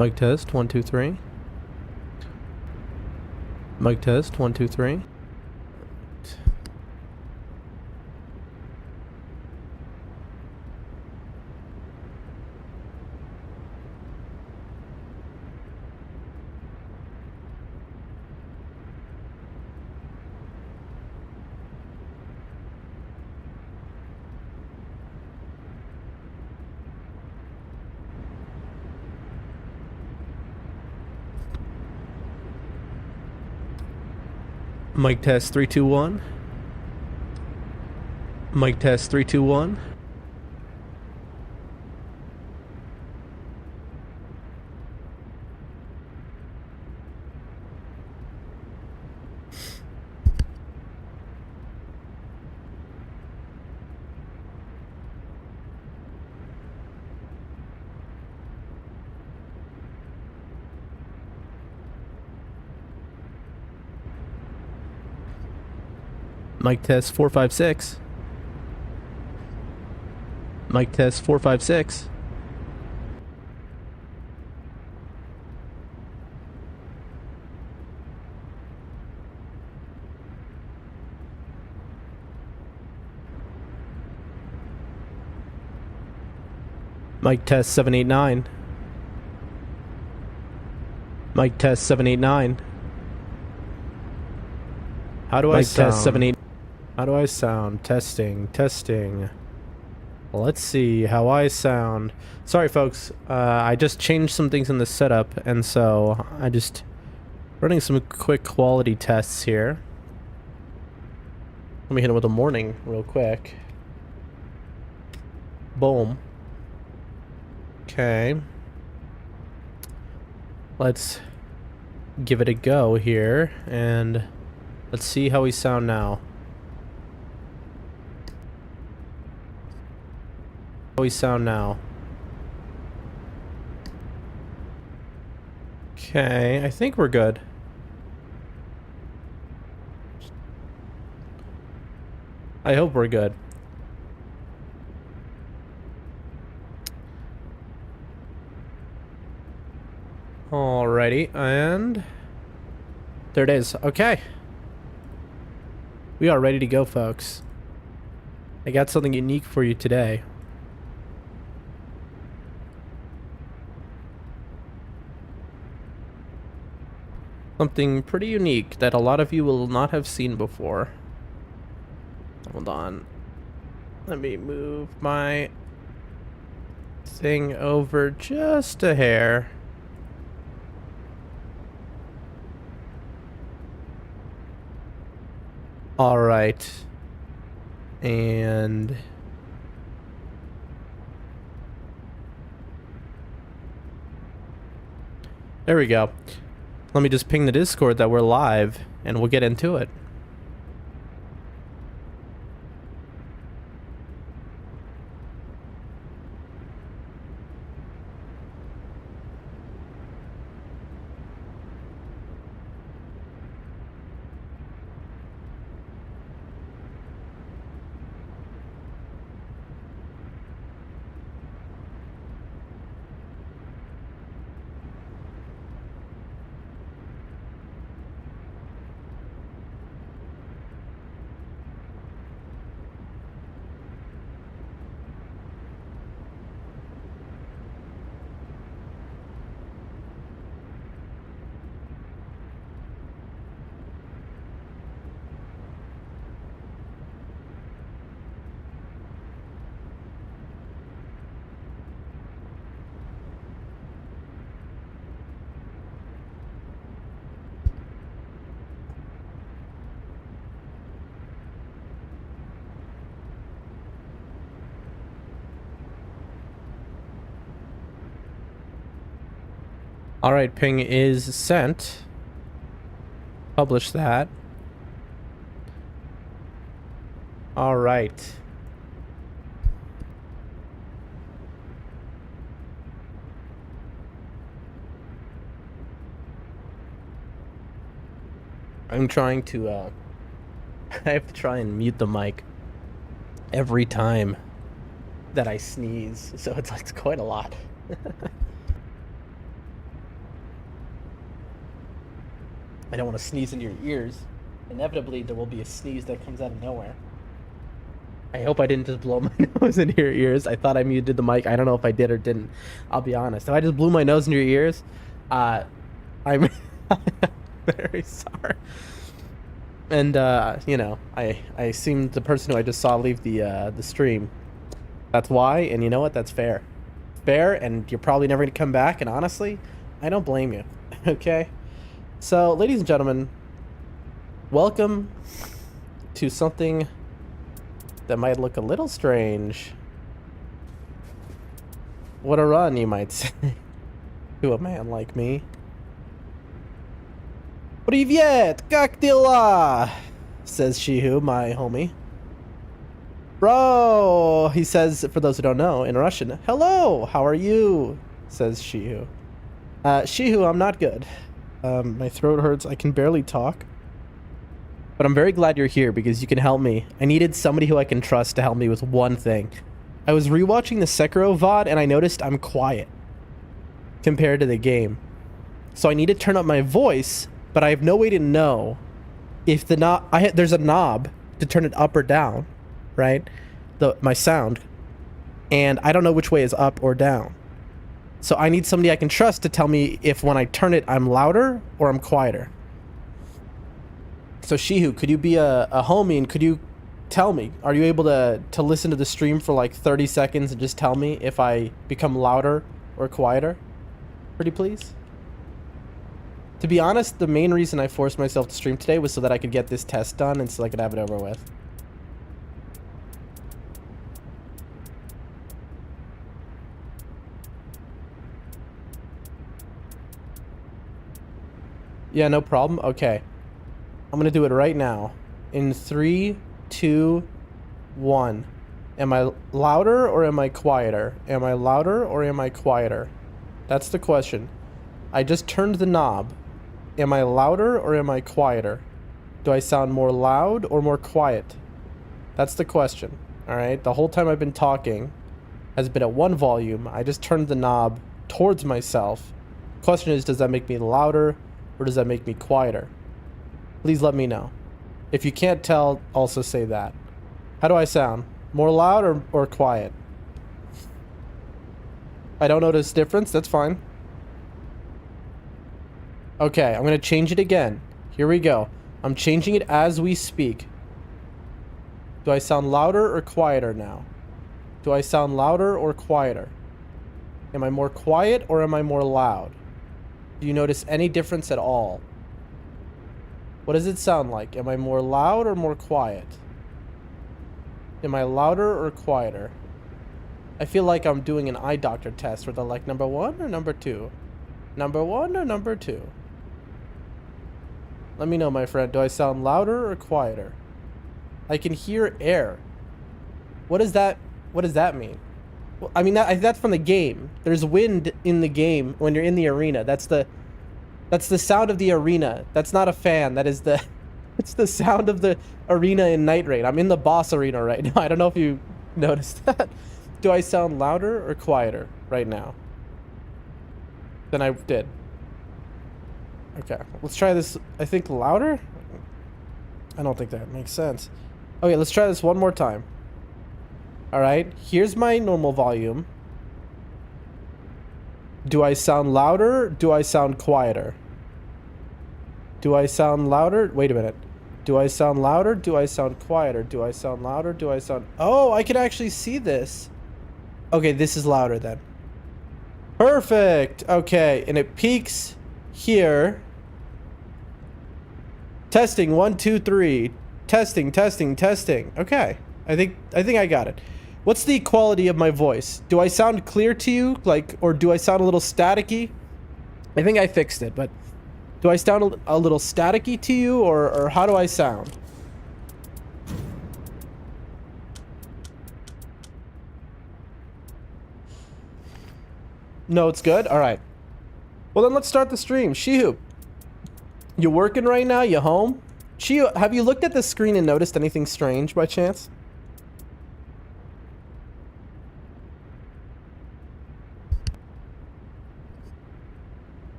Mic test, 1, 2, 3. Mic test, 1, 2, 3. Mic test 3, 2, 1. Mic test 3, 2, 1. Mic test 4, 5, 6. Mic test 4, 5, 6. Mic test 7, 8, 9. Mic test 7, 8, 9. How do I sound? Test 7, 8. How do I sound? Testing, testing. Let's see how I sound. Sorry, folks. I just changed some things in the setup, and so I just running some quick quality tests here. Let me hit it with a morning real quick. Boom. Okay. Let's give it a go here, and let's see how we sound now. How we sound now. Okay, I think we're good. I hope we're good. Alrighty, and there it is. Okay. We are ready to go, folks. I got something unique for you today. Something pretty unique that a lot of you will not have seen before. Hold on. Let me move my thing over just a hair. All right. And there we go. Let me just ping the Discord that we're live, and we'll get into it. All right, ping is sent. Publish that. All right. I'm trying to, I have to try and mute the mic every time that I sneeze, so it's quite a lot. I don't want to sneeze into your ears. Inevitably, there will be a sneeze that comes out of nowhere. I hope I didn't just blow my nose into your ears. I thought I muted the mic. I don't know if I did or didn't. I'll be honest. If I just blew my nose into your ears, I'm very sorry. And you know, I seemed the person who I just saw leave the stream. That's why, and you know what? That's fair. Fair, and you're probably never gonna come back. And honestly, I don't blame you. Okay. So, ladies and gentlemen, welcome to something that might look a little strange. What a run, you might say, to a man like me. Привет, как дела? Says Shihu, my homie. Bro, he says, for those who don't know, in Russian, hello, how are you? Says Shihu. Shihu, I'm not good. My throat hurts, I can barely talk. But I'm very glad you're here because you can help me. I needed somebody who I can trust to help me with one thing. I was rewatching the Sekiro VOD and I noticed I'm quiet compared to the game. So I need to turn up my voice, but I have no way to know if the knob... there's a knob to turn it up or down, right? My sound. And I don't know which way is up or down. So I need somebody I can trust to tell me if when I turn it, I'm louder or I'm quieter. So Shihu, could you be a homie and could you tell me, are you able to listen to the stream for like 30 seconds and just tell me if I become louder or quieter? Pretty please? To be honest, the main reason I forced myself to stream today was so that I could get this test done and so I could have it over with. Yeah, no problem. Okay. I'm gonna do it right now. In 3, 2, 1. Am I louder or am I quieter? Am I louder or am I quieter? That's the question. I just turned the knob. Am I louder or am I quieter? Do I sound more loud or more quiet? That's the question. Alright, the whole time I've been talking has been at one volume. I just turned the knob towards myself. Question is, does that make me louder or does that make me quieter? Please let me know. If you can't tell, also say that. How do I sound? More loud or quiet? I don't notice difference, that's fine. Okay, I'm gonna change it again. Here we go. I'm changing it as we speak. Do I sound louder or quieter now? Do I sound louder or quieter? Am I more quiet or am I more loud? Do you notice any difference at all? What does it sound like? Am I more loud or more quiet? Am I louder or quieter? I feel like I'm doing an eye doctor test where they're like, number 1 or number 2? Number 1 or number 2? Let me know, my friend. Do I sound louder or quieter? I can hear air. What does that mean? Well, I mean, that's from the game. There's wind in the game when you're in the arena. That's the sound of the arena. That's not a fan. It's the sound of the arena in nightreign. I'm in the boss arena right now. I don't know if you noticed that. Do I sound louder or quieter right now than I did? Okay, let's try this. I think louder? I don't think that makes sense. Okay, let's try this one more time. Alright, here's my normal volume. Do I sound louder? Do I sound quieter? Do I sound louder? Wait a minute. Do I sound louder? Do I sound quieter? Do I sound louder? Do I sound... Oh, I can actually see this. Okay, this is louder then. Perfect! Okay, and it peaks here. Testing, 1, 2, 3. Testing, testing, testing. Okay, I think I got it. What's the quality of my voice? Do I sound clear to you? Like, or do I sound a little staticky? I think I fixed it, but do I sound a little staticky to you, or how do I sound? No, it's good? All right. Well, then let's start the stream. Shihu, you working right now? You home? Shihu, have you looked at the screen and noticed anything strange by chance?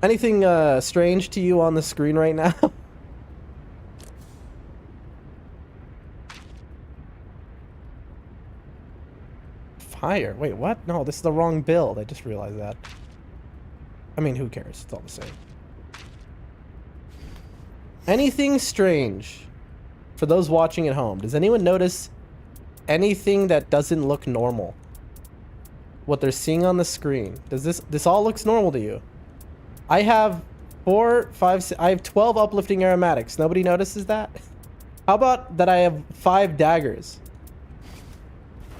Anything strange to you on the screen right now? Fire. Wait, what? No, this is the wrong build. I just realized that. I mean, who cares? It's all the same. Anything strange for those watching at home? Does anyone notice anything that doesn't look normal? What they're seeing on the screen. Does this all looks normal to you? I have 4, 5, 6, I have 12 uplifting aromatics. Nobody notices that? How about that I have 5 daggers?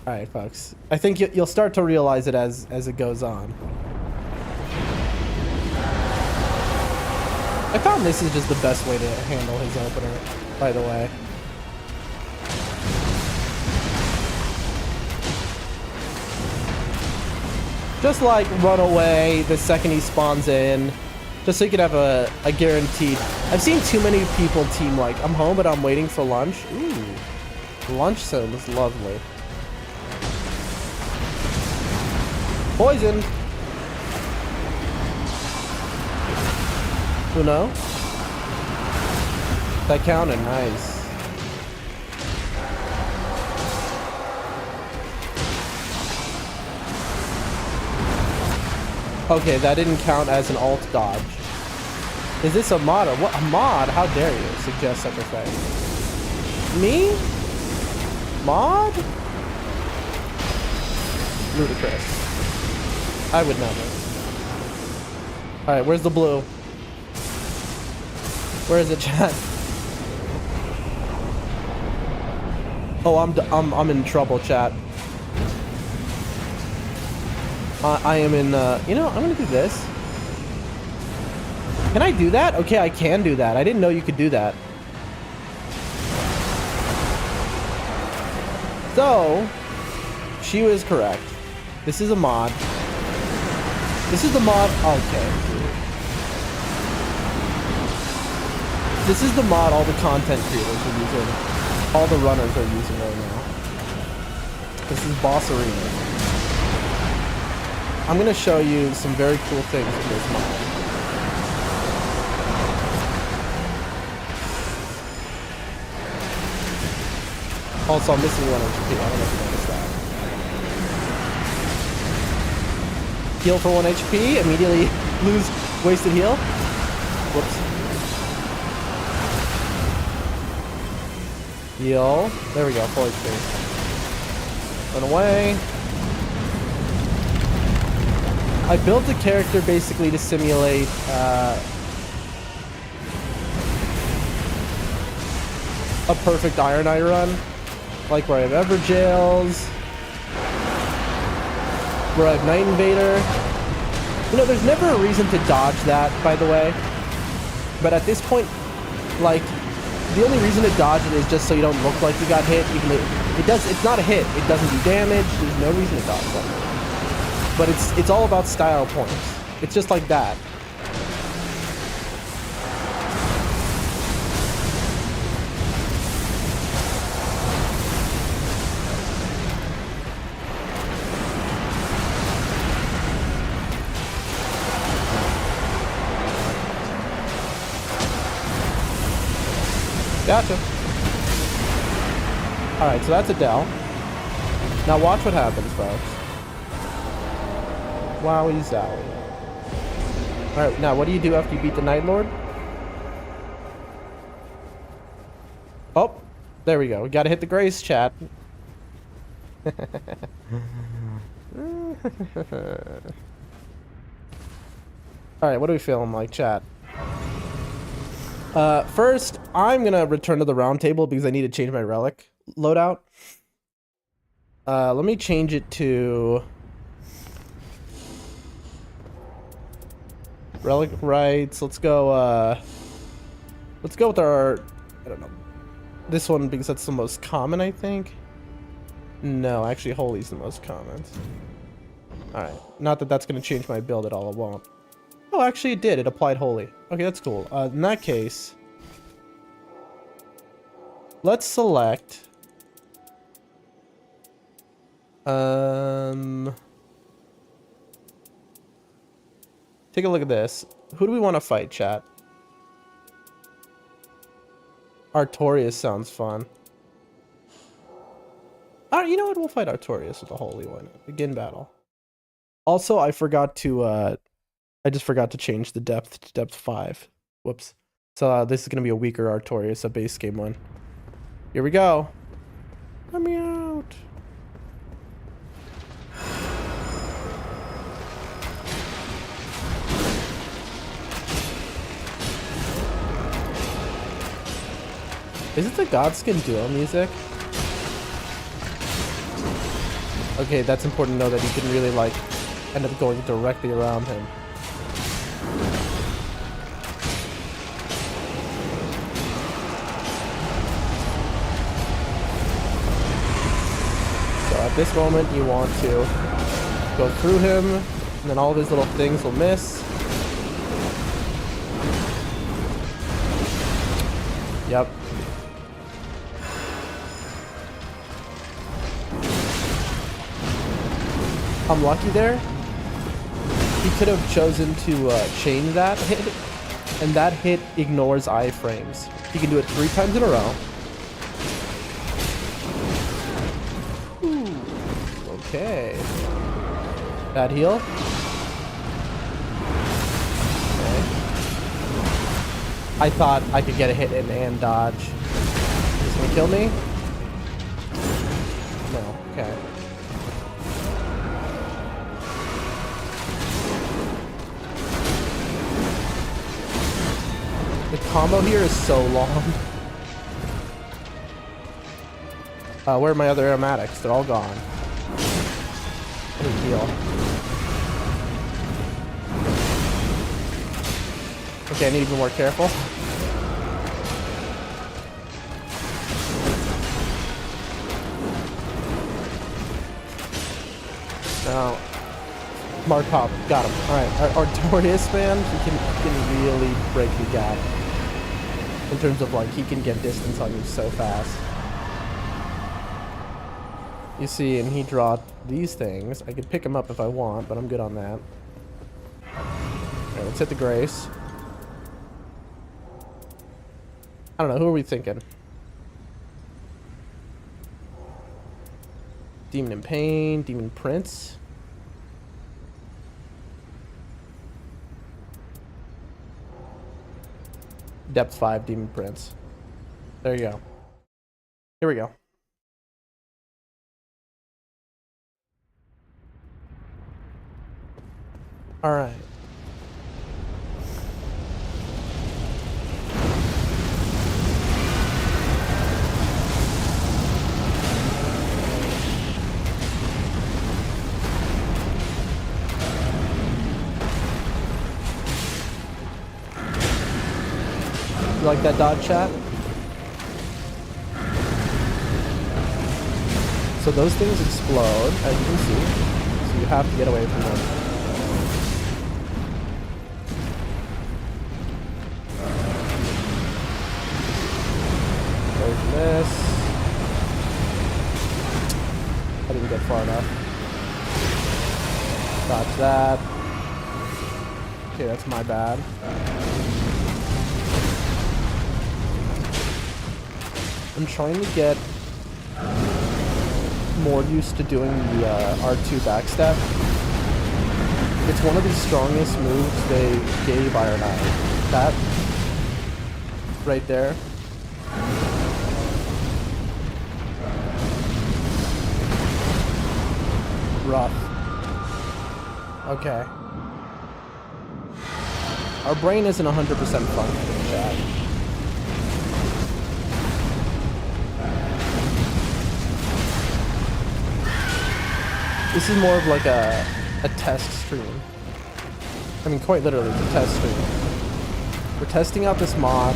All right, folks. I think you'll start to realize it as it goes on. I found this is just the best way to handle his opener, by the way. Just like run away the second he spawns in, just so you could have a guaranteed. I've seen too many people team like, I'm home but I'm waiting for lunch. Ooh, lunch sounds lovely. Poison. Uno. That counted, nice. Okay, that didn't count as an alt dodge. Is this a mod or what? A mod? How dare you suggest such a thing? Me? Mod? Ludicrous. I would never. Alright, where's the blue? Where is it, chat? Oh, I'm in trouble, chat. I am in, you know, I'm gonna do this. Can I do that? Okay, I can do that. I didn't know you could do that. So, she was correct. This is a mod. This is the mod, okay. This is the mod all the content creators are using. All the runners are using right now. This is Boss Arena. I'm gonna show you some very cool things in this mod. Also, I'm missing 1 HP. I don't know if you noticed that. Heal for 1 HP, immediately lose wasted heal. Whoops. Heal. There we go, full HP. Run away. I built a character basically to simulate a perfect Iron Eye run. Like where I have Everjails, where I have Night Invader. You know, there's never a reason to dodge that, by the way. But at this point, like, the only reason to dodge it is just so you don't look like you got hit, even though it's not a hit. It doesn't do damage. There's no reason to dodge that. But it's all about style points. It's just like that. Gotcha. Alright, so that's Adele. Now watch what happens, folks. Wowie zowie. Alright, now what do you do after you beat the Night Lord? Oh, there we go. We gotta hit the grace, chat. Alright, what are we feeling like, chat? First, I'm gonna return to the round table because I need to change my relic loadout. Let me change it to relic rights. Let's go with our, I don't know, this one because that's the most common, I think. No, actually, Holy's the most common. Alright, not that that's gonna change my build at all, it won't. Oh, actually it did. It applied Holy. Okay, that's cool. In that case, let's select... take a look at this. Who do we want to fight, chat? Artorias sounds fun. You know what? We'll fight Artorias with the Holy One. Begin battle. Also, I forgot to, I just forgot to change the depth to depth 5. Whoops. So this is going to be a weaker Artorias, a base game one. Here we go. Let me out. Is it the Godskin duo music? Okay, that's important to know that you can really, like, end up going directly around him. So at this moment, you want to go through him, and then all of his little things will miss. Yep. I'm lucky there. He could have chosen to chain that hit, and that hit ignores iframes. He can do it 3 times in a row. Ooh, okay. Bad heal. Okay. I thought I could get a hit in and dodge. Is this gonna kill me? No, okay. The combo here is so long. Where are my other aromatics? They're all gone. Big deal. Okay, I need to be more careful. Now, Markov, got him. Alright, Artorias, man, he can really break the gap. In terms of, like, he can get distance on you so fast. You see, and he dropped these things. I could pick him up if I want, but I'm good on that. Alright, let's hit the Grace. I don't know, who are we thinking? Demon in Pain, Demon Prince. Depth 5 Demon Prince. There you go. Here we go. All right. You like that dodge, chat? So those things explode, as you can see. So you have to get away from them. There's this. I didn't get far enough. Dodge that. Okay, that's my bad. I'm trying to get more used to doing the R2 backstep. It's one of the strongest moves they gave Iron Eye. That right there. Rough. Okay. Our brain isn't 100% functioning, chat. This is more of like a test stream. I mean, quite literally, it's a test stream. We're testing out this mod.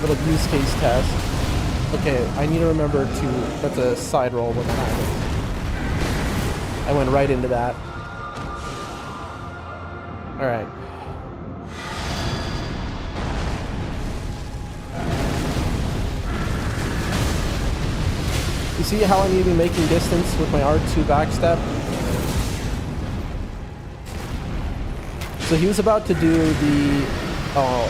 Little use case test. Okay, I need to remember to... That's a side roll with an eye. I went right into that. Alright. You see how I need to be making distance with my R2 backstep? So he was about to do the... Oh,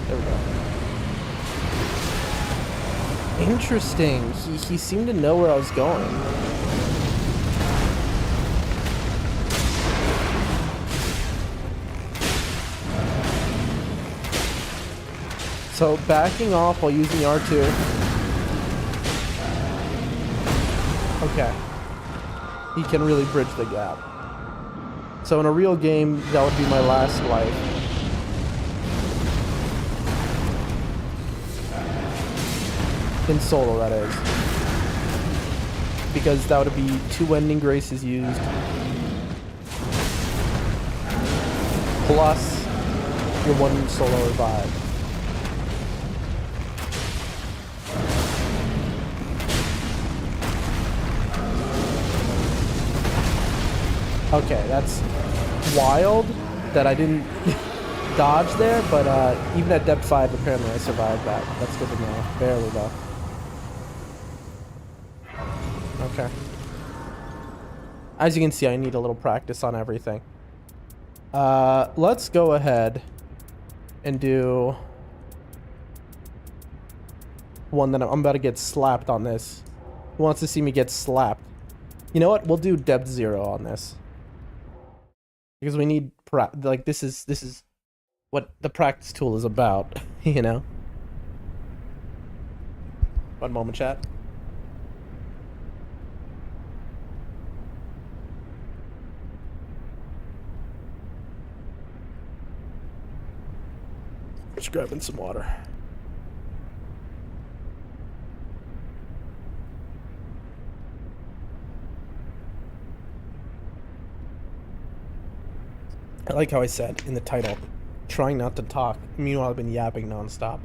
there we go. Interesting. He seemed to know where I was going. So backing off while using the R2. Okay. He can really bridge the gap. So in a real game, that would be my last life. In solo, that is. Because that would be 2 ending graces used. Plus your 1 solo revive. Okay, that's wild that I didn't dodge there, but even at depth 5, apparently I survived that. That's good to know. Barely, though. Okay. As you can see, I need a little practice on everything. Let's go ahead and do one that I'm about to get slapped on this. Who wants to see me get slapped? You know what? We'll do depth 0 on this. Because we need like this is what the practice tool is about, you know. 1 moment, chat. Just grabbing some water. I like how I said in the title, trying not to talk. Meanwhile, I've been yapping nonstop.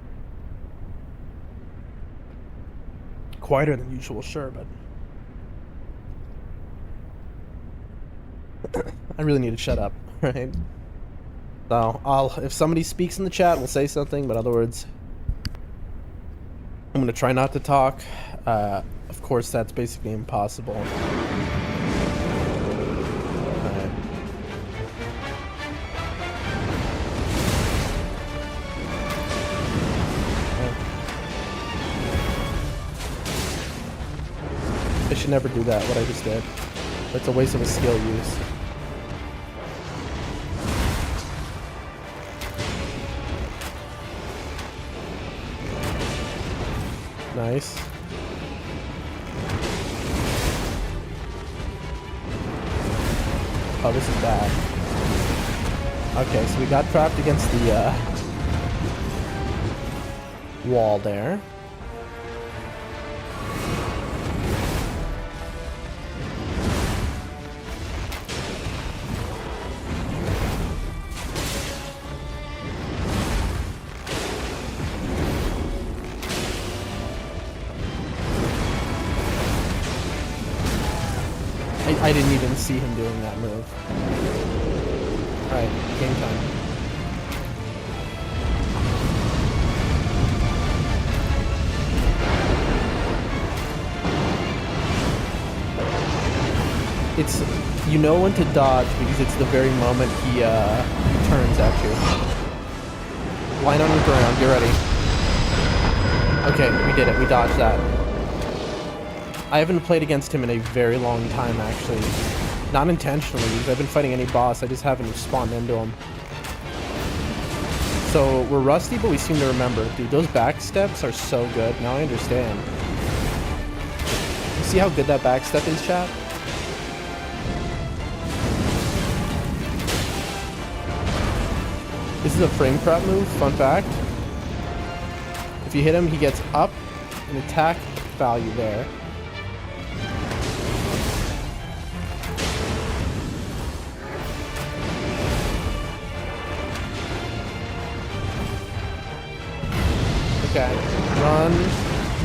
Quieter than usual, sure, but I really need to shut up, right? So if somebody speaks in the chat, we'll say something, but other words, I'm gonna try not to talk. Of course, that's basically impossible. I should never do that, what I just did. It's a waste of a skill use. Nice. Oh, this is bad. Okay, so we got trapped against the wall there. I didn't even see him doing that move. Alright, game time. It's, you know when to dodge because it's the very moment he turns at you. Line on the ground, get ready. Okay, we did it, we dodged that. I haven't played against him in a very long time, actually. Not intentionally, because I've been fighting any boss, I just haven't spawned into him. So, we're rusty, but we seem to remember. Dude, those back steps are so good. Now I understand. You see how good that back step is, chat? This is a frame trap move, fun fact. If you hit him, he gets up an attack value there. Okay, run.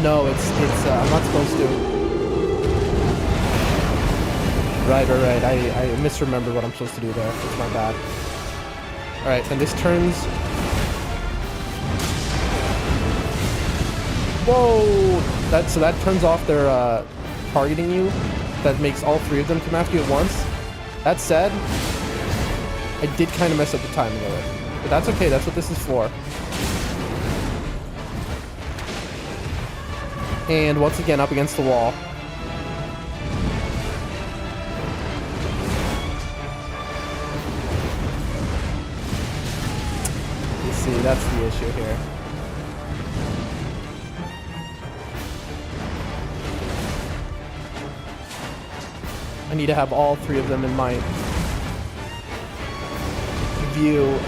No, it's I'm not supposed to. Right. I misremembered what I'm supposed to do there. It's my bad. Alright, and this turns. Whoa! So that turns off their targeting you that makes all 3 of them come after you at once. That said, I did kind of mess up the timing of it. But that's okay, that's what this is for. And once again, up against the wall. You see, that's the issue here. I need to have all 3 of them in my view.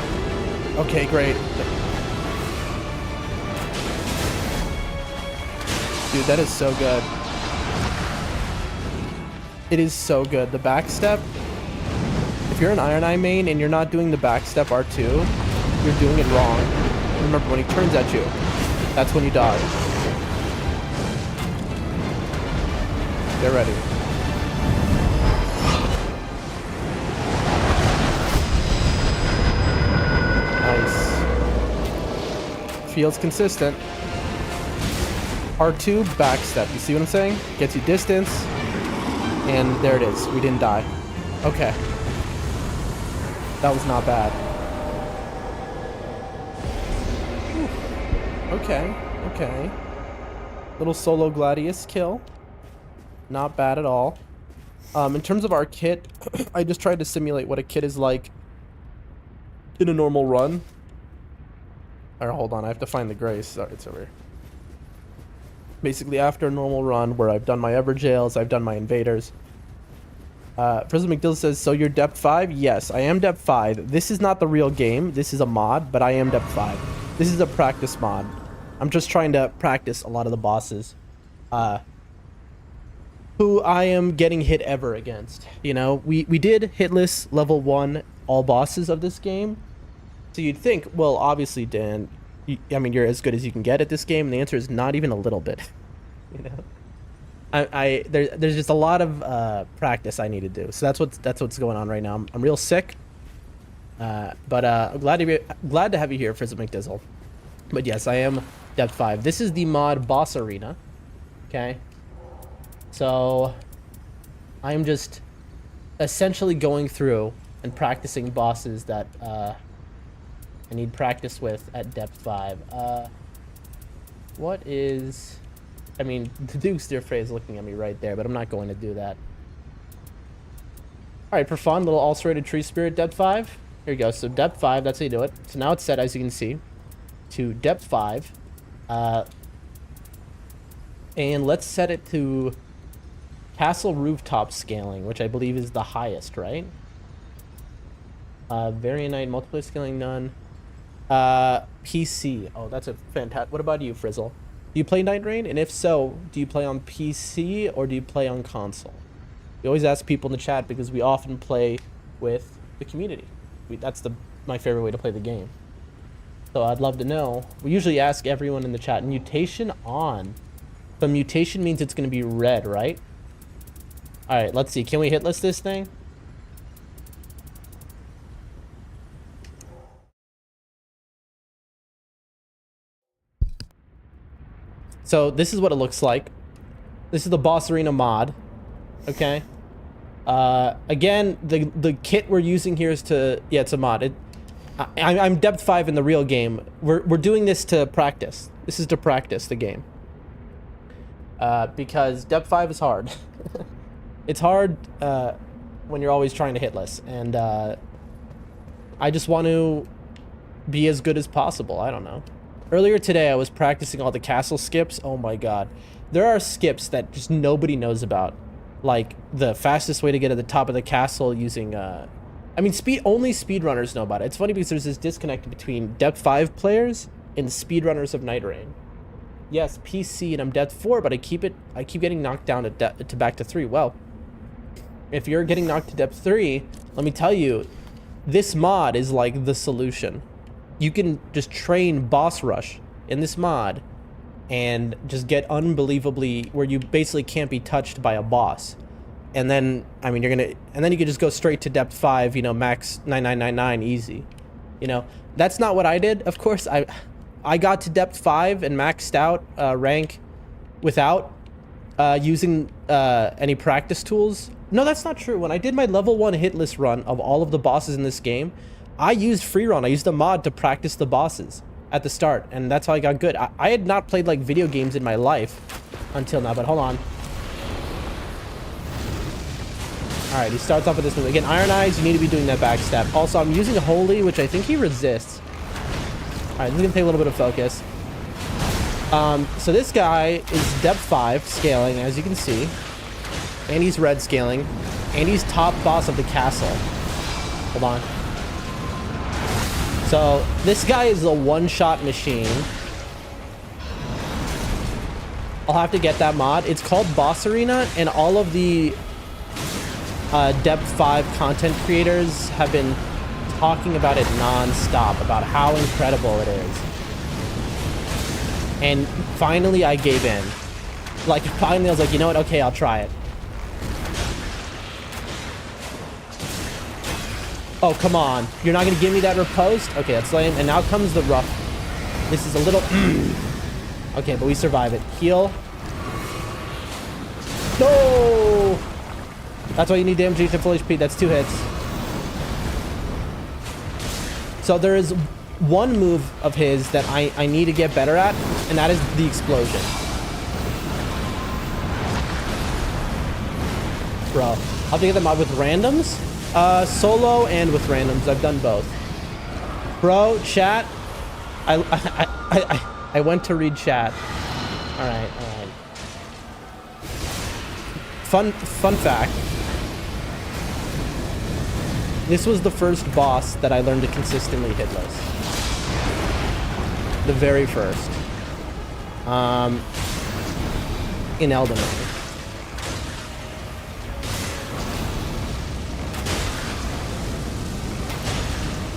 Okay, great. Dude, that is so good. It is so good. The backstep, if you're an Iron Eye main and you're not doing the backstep R2, you're doing it wrong. Remember, when he turns at you, that's when you dodge. Get ready. Feels consistent. R2 backstep. You see what I'm saying? Gets you distance. And there it is. We didn't die. Okay. That was not bad. Whew. Okay. Okay. Little solo Gladius kill. Not bad at all. In terms of our kit, I just tried to simulate what a kit is like in a normal run. Alright, hold on. I have to find the grace. Sorry, it's over here. Basically, after a normal run where I've done my Everjails, I've done my Invaders. Prison McDill says, so you're depth 5? Yes, I am depth 5. This is not the real game. This is a mod, but I am depth 5. This is a practice mod. I'm just trying to practice a lot of the bosses. Who I am getting hit ever against. You know, we did hitless level 1 all bosses of this game. So you'd think, well, obviously, Dan, I mean, you're as good as you can get at this game. And the answer is not even a little bit. You know, there's just a lot of practice I need to do. So that's what's going on right now. I'm real sick. But I'm glad to have you here, Frizzle McDizzle. But yes, I am depth 5. This is the mod boss arena. Okay. So I am just essentially going through and practicing bosses that I need practice with at depth 5. What is... I mean, the Duke's Dear Frey is looking at me right there, but I'm not going to do that. Alright, for fun, little ulcerated tree spirit, depth 5. Here you go. So depth 5, that's how you do it. So now it's set, as you can see, to depth 5. And let's set it to castle rooftop scaling, which I believe is the highest, right? Variant night, multiplayer scaling, none. PC. Oh, that's a fantastic... What about you, Frizzle? Do you play Night Rain? And if so, do you play on PC or do you play on console? We always ask people in the chat because we often play with the community. That's my favorite way to play the game. So I'd love to know. We usually ask everyone in the chat, mutation on. So mutation means it's going to be red, right? Alright, let's see. Can we hitless this thing? So this is what it looks like. This is the boss arena mod. Okay. Again, the kit we're using here is to... Yeah, it's a mod. I'm depth 5 in the real game. We're doing this to practice. This is to practice the game. Because depth 5 is hard. It's hard when you're always trying to hitless. And I just want to be as good as possible. I don't know. Earlier today, I was practicing all the castle skips. Oh my god. There are skips that just nobody knows about. Like, the fastest way to get to the top of the castle using... I mean, only speedrunners know about it. It's funny because there's this disconnect between depth 5 players and speedrunners of Night Rain. Yes, PC, and I'm depth 4, but I keep getting knocked down to back to 3. Well, if you're getting knocked to depth 3, let me tell you, this mod is like the solution. You can just train boss rush in this mod and just get unbelievably where you basically can't be touched by a boss. And then, I mean, and then you can just go straight to depth 5, you know, max 9999 easy. You know, that's not what I did. Of course, I got to depth 5 and maxed out rank without using any practice tools. No, that's not true. When I did my level 1 hitless run of all of the bosses in this game, I used free run. I used a mod to practice the bosses at the start, and that's how I got good. I had not played like video games in my life until now, but hold on. All right, he starts off with this move. Again, Iron Eyes, you need to be doing that backstab. Also, I'm using Holy, which I think he resists. All right, this is gonna take a little bit of focus. So this guy is depth 5 scaling, as you can see, and he's red scaling, and he's top boss of the castle. Hold on. So this guy is a one-shot machine. I'll have to get that mod. It's called Boss Arena, and all of the depth 5 content creators have been talking about it non-stop, about how incredible it is. And finally I gave in. Like, finally I was like, you know what? Okay, I'll try it. Oh, come on. You're not gonna give me that riposte? Okay, that's lame. And now comes the rough. This is a little... Okay, but we survive it. Heal. No! That's why you need damage to full HP. That's 2 hits. So there is one move of his that I need to get better at, and that is the explosion. Bro, I'll have to get them out with randoms. Solo and with randoms. I've done both. Bro, chat. I went to read chat. All right. Fun fact. This was the first boss that I learned to consistently hitless. The very first. In Elden Gamer.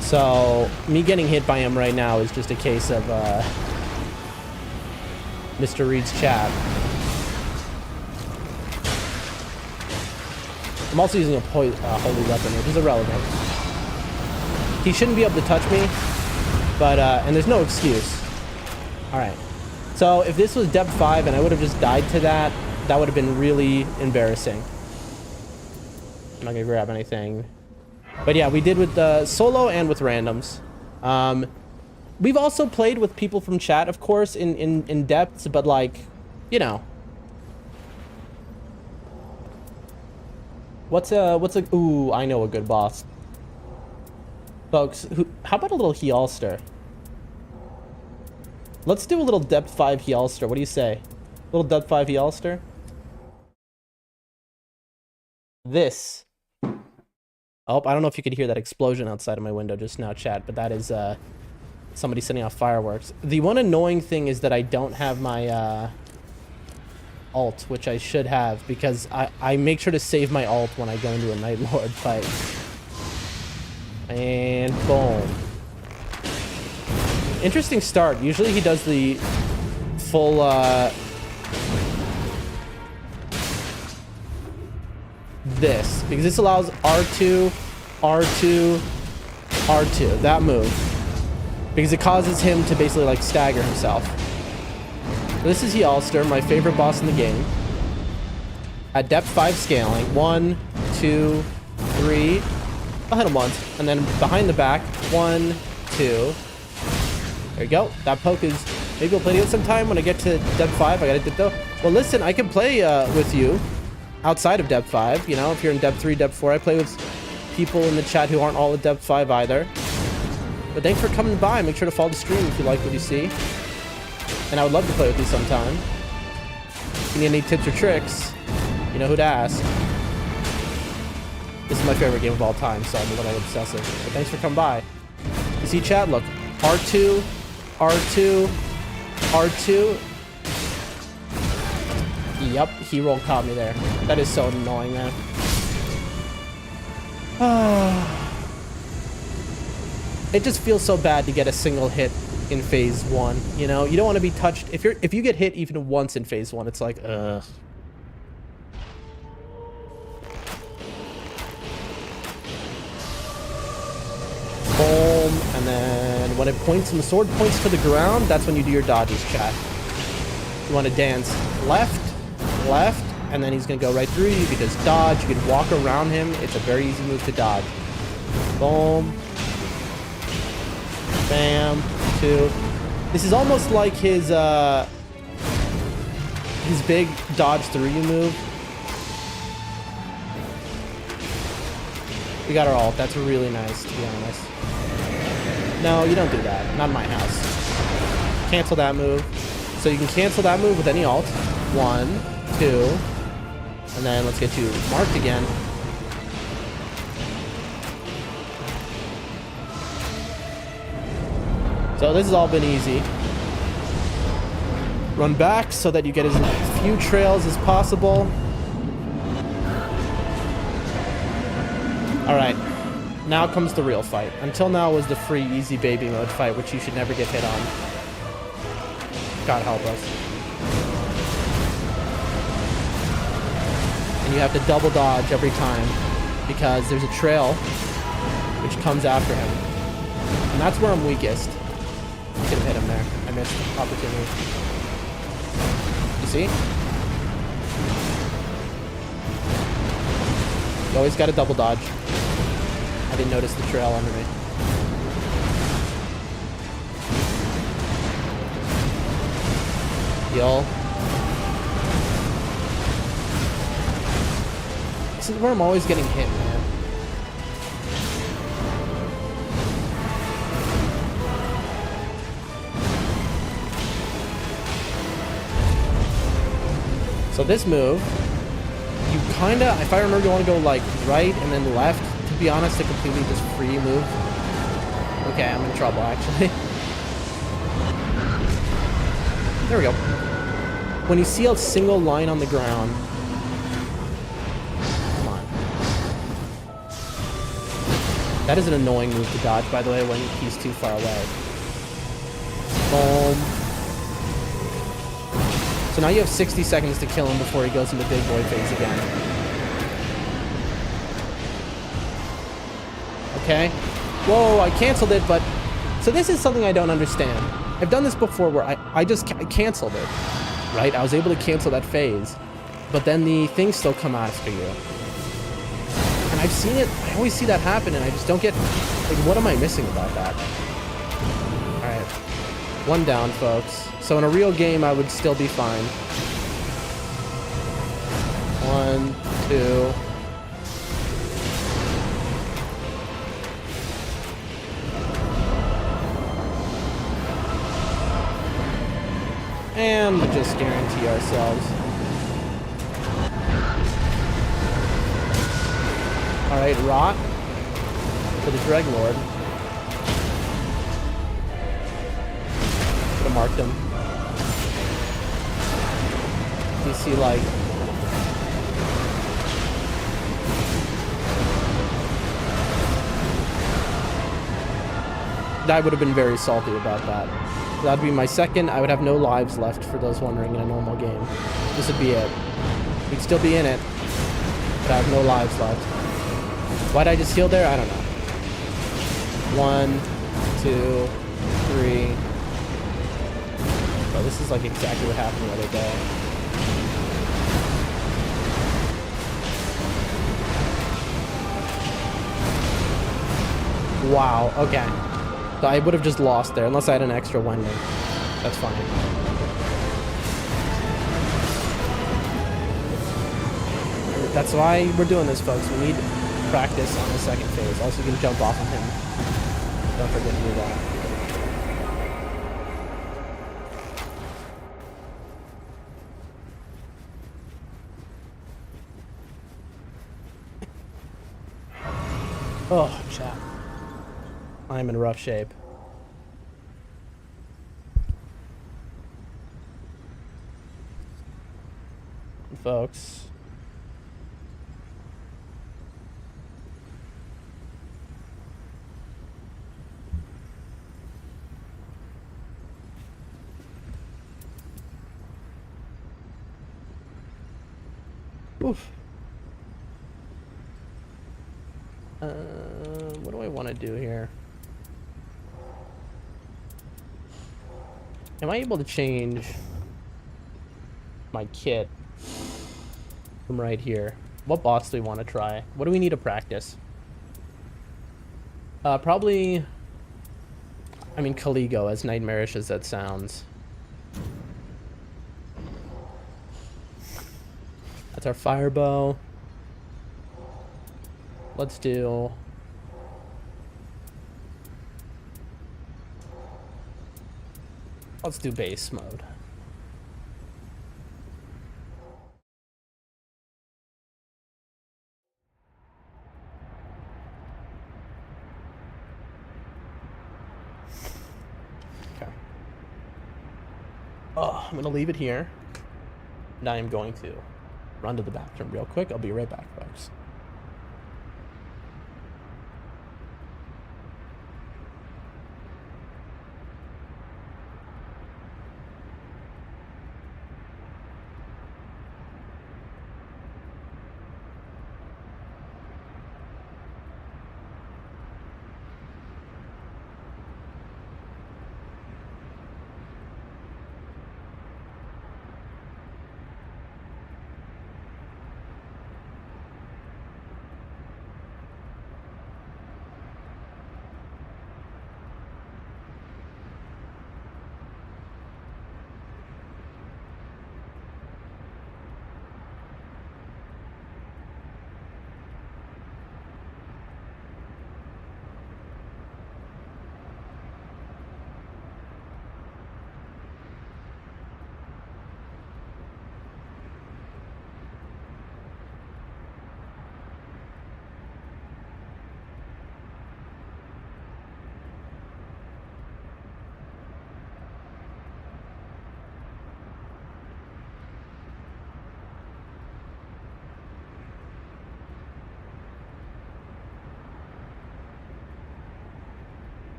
So, me getting hit by him right now is just a case of Mr. Reed's chat. I'm also using a holy weapon, which is irrelevant. He shouldn't be able to touch me, but, and there's no excuse. Alright. So, if this was depth 5 and I would have just died to that, that would have been really embarrassing. I'm not gonna grab anything. But yeah, we did with the solo and with randoms. We've also played with people from chat, of course, in depths, but like, you know. What's a ooh, I know a good boss. Folks, how about a little Healster? Let's do a little depth 5 Healster. What do you say? A little depth 5 Healster? This. Oh, I don't know if you could hear that explosion outside of my window just now, chat, but that is somebody setting off fireworks. The one annoying thing is that I don't have my alt, which I should have, because I make sure to save my alt when I go into a Night Lord fight. And boom. Interesting start. Usually he does the full this, because this allows R2, R2, R2, that move, because it causes him to basically like stagger himself. This is Healster, my favorite boss in the game. At depth 5 scaling, 1, 2, 3. I'll hit him once, and then behind the back, 1, 2. There you go. That poke is. Maybe we'll play it sometime when I get to depth 5. I gotta dip though. Well, listen, I can play with you outside of depth 5. You know, if you're in depth 3, depth 4, I play with people in the chat who aren't all at depth 5 either. But thanks for coming by. Make sure to follow the stream if you like what you see. And I would love to play with you sometime. If you need any tips or tricks, you know who to ask. This is my favorite game of all time, so I'm a little obsessive. But thanks for coming by. You see chat? Look. R2, R2, R2. Yep, he roll caught me there. That is so annoying, man. It just feels so bad to get a single hit in phase 1, you know? You don't want to be touched. If you get hit even once in phase 1, it's like, ugh. Boom, and then when it points and the sword points to the ground, that's when you do your dodges, chat. You want to dance left, left, and then he's gonna go right through you. You can just dodge. You can walk around him. It's a very easy move to dodge. Boom. Bam. 2. This is almost like his big dodge through you move. We got our ult. That's really nice, to be honest. No, you don't do that. Not in my house. Cancel that move. So you can cancel that move with any ult. 1, 2, and then let's get you marked again. So this has all been easy. Run back so that you get as few trails as possible. Alright, now comes the real fight. Until now was the free easy baby mode fight, which you should never get hit on. God help us. And you have to double dodge every time, because there's a trail which comes after him. And that's where I'm weakest. I could have hit him there. I missed the opportunity. You see? You always got to double dodge. I didn't notice the trail under me. Heal. This is where I'm always getting hit, man. So this move, you kinda, if I remember, you want to go like right and then left. To be honest, a completely just free move. Okay, I'm in trouble actually. There we go. When you see a single line on the ground, come on. That is an annoying move to dodge, by the way, when he's too far away. Boom. So now you have 60 seconds to kill him before he goes into big boy phase again. Okay. Whoa, I canceled it, but... So this is something I don't understand. I've done this before where I just canceled it, right? I was able to cancel that phase, but then the things still come after you. And I've seen it, I always see that happen, and I just don't get... Like, what am I missing about that? Alright. 1 down, folks. So in a real game, I would still be fine. 1, 2... And we just guarantee ourselves. Alright, rot for the Dreadlord. Could have marked him. You see, like... I would have been very salty about that. That'd be my second. I would have no lives left, for those wondering, in a normal game. This would be it. We'd still be in it, but I have no lives left. Why'd I just heal there? I don't know. 1, 2, 3. Oh, this is like exactly what happened the other day. Wow, okay. So I would have just lost there, unless I had an extra wending. That's fine. That's why we're doing this, folks. We need practice on the second phase. Also, you can jump off of him. Don't forget to do that. Oh, chat. I'm in rough shape. Folks. Oof. What do I want to do here? Am I able to change my kit? from right here. What boss do we want to try? What do we need to practice? Probably... I mean, Caligo, as nightmarish as that sounds. That's our fire bow. Let's do... Let's do base mode. Okay. Oh, I'm gonna leave it here. And I am going to run to the bathroom real quick. I'll be right back, folks.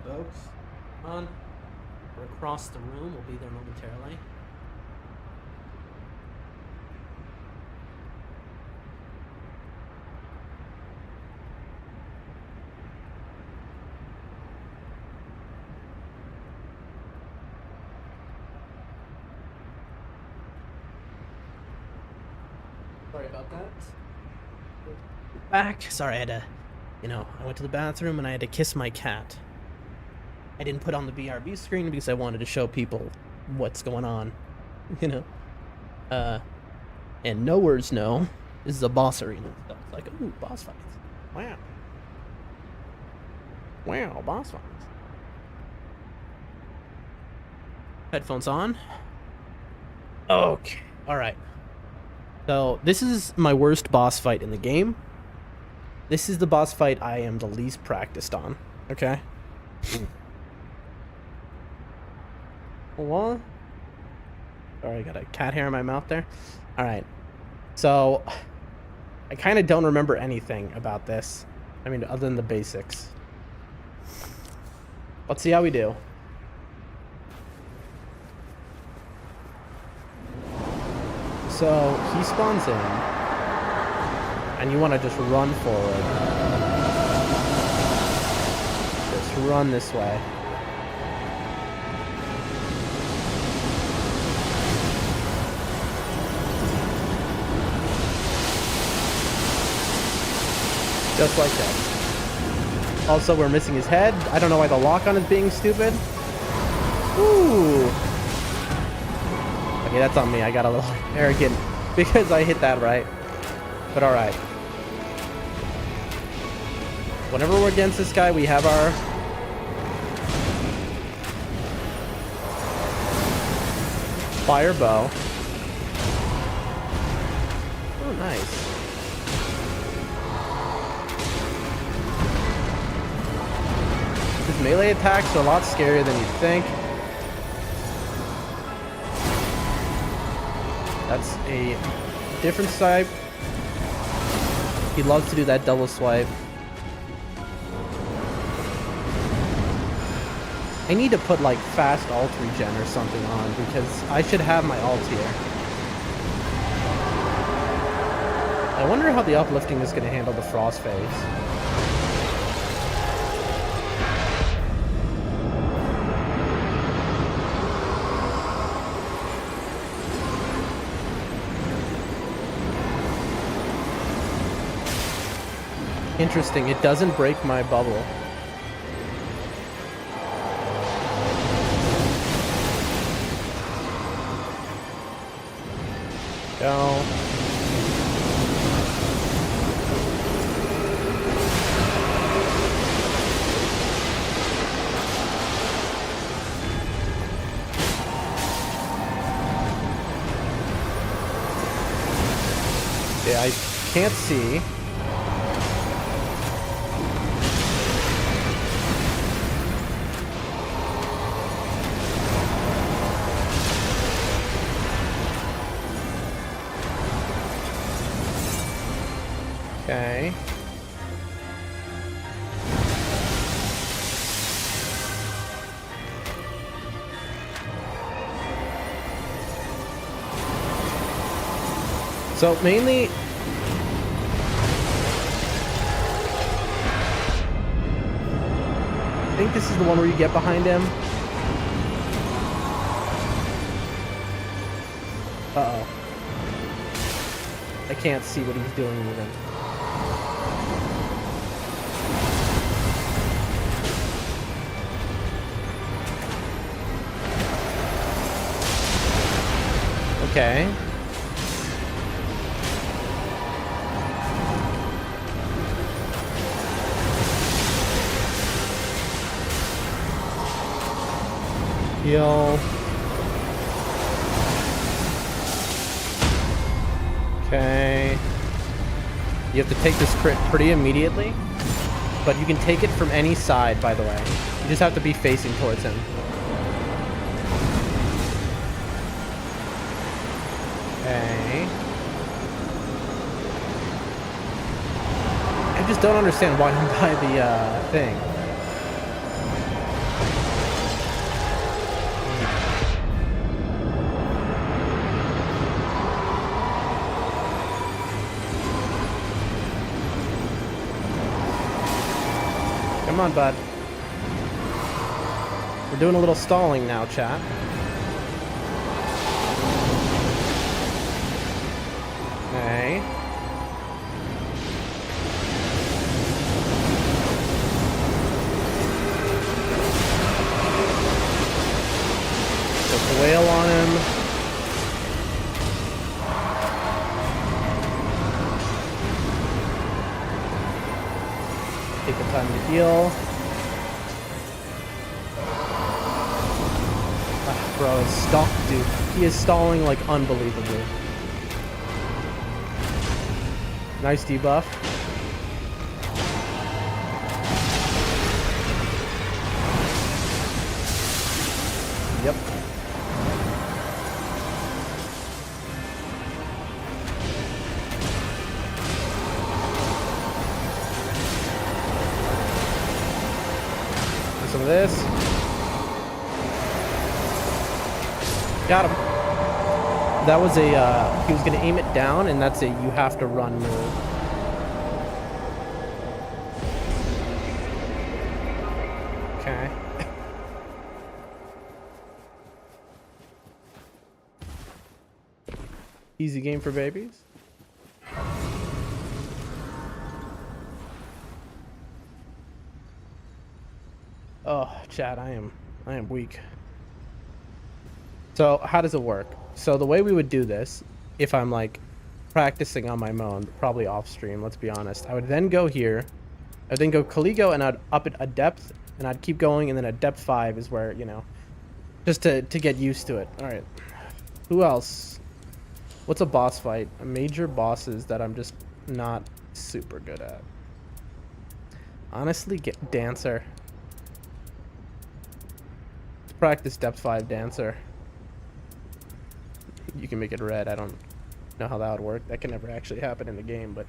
Folks, come on. We're across the room. We'll be there momentarily. Sorry about that. Back. Sorry, I had to, I went to the bathroom and I had to kiss my cat. I didn't put on the BRB screen because I wanted to show people what's going on, and knowers know this is a boss arena stuff. It's like, ooh, boss fights. Wow. Wow, boss fights. Headphones on. Okay. Alright. So, this is my worst boss fight in the game. This is the boss fight I am the least practiced on. Okay? What? Sorry, I got a cat hair in my mouth there. Alright. So, I kind of don't remember anything about this. I mean, other than the basics. Let's see how we do. So, he spawns in. And you want to just run forward. Just run this way. Just like that. Also, we're missing his head. I don't know why the lock-on is being stupid. Ooh. Okay, that's on me. I got a little arrogant because I hit that right. But alright. Whenever we're against this guy, we have our... fire bow. Oh, nice. His melee attacks are a lot scarier than you'd think. That's a different swipe. He loves to do that double swipe. I need to put like fast ult regen or something on because I should have my ult here. I wonder how the uplifting is going to handle the frost phase. Interesting, it doesn't break my bubble. Go. Yeah, I can't see. Okay. So mainly I think this is the one where you get behind him. Uh-oh. I can't see what he's doing even. Okay. Heal. Okay. You have to take this crit pretty immediately, but you can take it from any side, by the way. You just have to be facing towards him. Okay. I just don't understand why I'm by the thing. Come on, bud. We're doing a little stalling now, chat. Okay. Put the whale on him. Take the time to heal. Ah, bro, it's stall, dude. He is stalling like unbelievably. Nice debuff. Yep. Some of this. Got him. That was a, he was going to aim it down, and that's a you have to run move. Okay. Easy game for babies. Oh, chat, I am weak. So how does it work? So the way we would do this, if I'm like practicing on my own, probably off stream, let's be honest, I would then go here, I'd then go Caligo, and I'd up it a depth, and I'd keep going, and then at depth 5 is where, you know, just to get used to it. All right. Who else? What's a boss fight? Major bosses that I'm just not super good at. Honestly, get Dancer. practice depth 5 dancer. You can make it red. I don't know how that would work. That can never actually happen in the game, but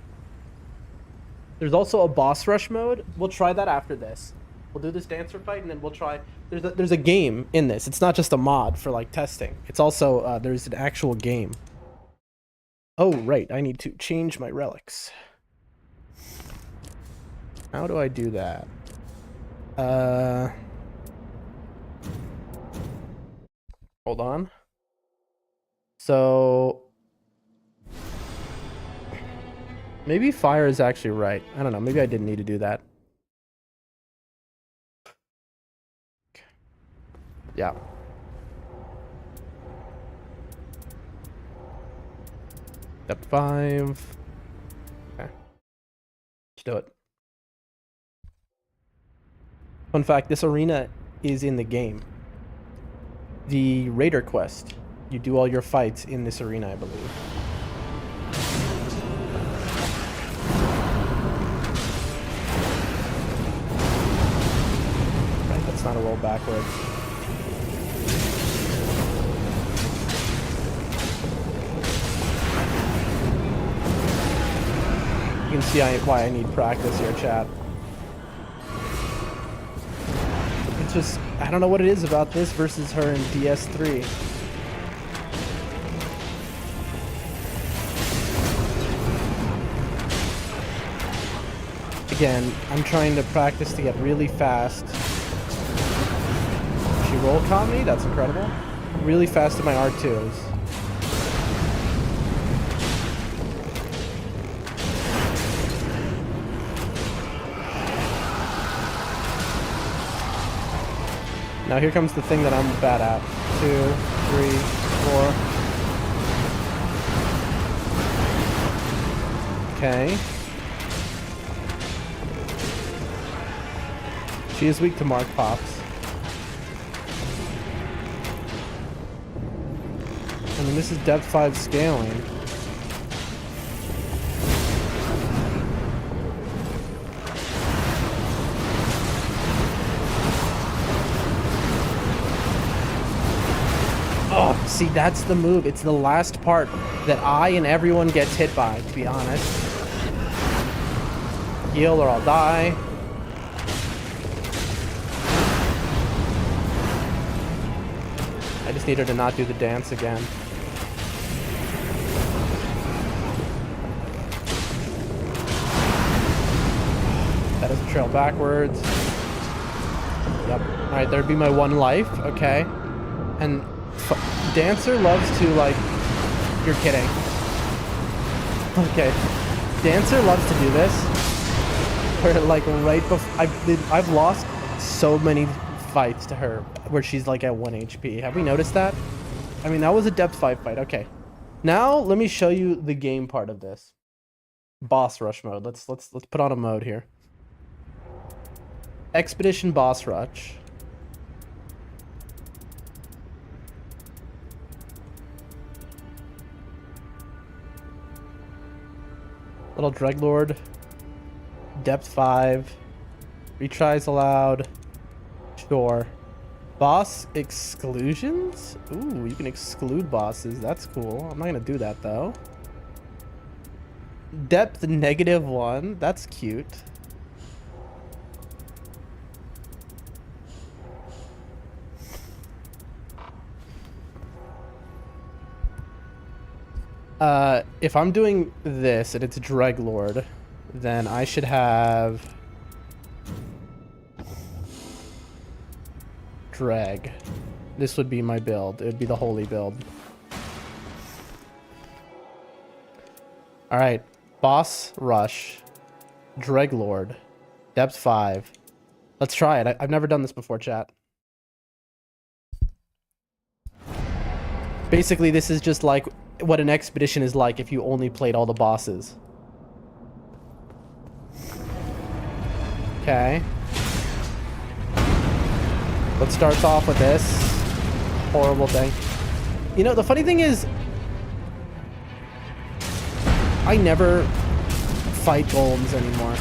there's also a boss rush mode. We'll try that after this. We'll do this dancer fight, and then we'll try. There's a game in this. It's not just a mod for like testing. It's also there's an actual game. Oh right, I need to change my relics. How do I do that? Hold on. So maybe fire is actually right. I don't know. Maybe I didn't need to do that. Yeah. Step 5. Okay. Let's do it. Fun fact, this arena is in the game. The Raider quest. You do all your fights in this arena, I believe. Right, that's not a roll backwards. You can see why I need practice here, chat. It's just, I don't know what it is about this versus her in DS3. Again, I'm trying to practice to get really fast. She roll caught me? That's incredible. Really fast in my R2s. Now here comes the thing that I'm bad at. 2, 3, 4. Okay. She is weak to mark pops. I mean, this is depth 5 scaling. Oh, see, that's the move. It's the last part that I and everyone gets hit by, to be honest. Heal or I'll die. I just need her to not do the dance again. That is a trail backwards. Yep. Alright, there'd be my 1 life. Okay. And Dancer loves to, like... You're kidding. Okay. Dancer loves to do this. Where, like, right before... I've lost so many fights to her where she's, like, at 1 HP. Have we noticed that? I mean, that was a depth 5 fight. Okay. Now, let me show you the game part of this. Boss rush mode. Let's put on a mode here. Expedition boss rush. Little Dreglord. Depth 5. Retries allowed. Sure. Boss exclusions? Ooh, you can exclude bosses. That's cool. I'm not gonna do that though. Depth -1. That's cute. If I'm doing this and it's Dreglord, then I should have Dreg. This would be my build. It would be the holy build. Alright. Boss rush. Dreglord. Depth 5. Let's try it. I've never done this before, chat. Basically, this is just like what an expedition is like if you only played all the bosses. Okay. Let's start off with this horrible thing. You know, the funny thing is, I never fight golems anymore.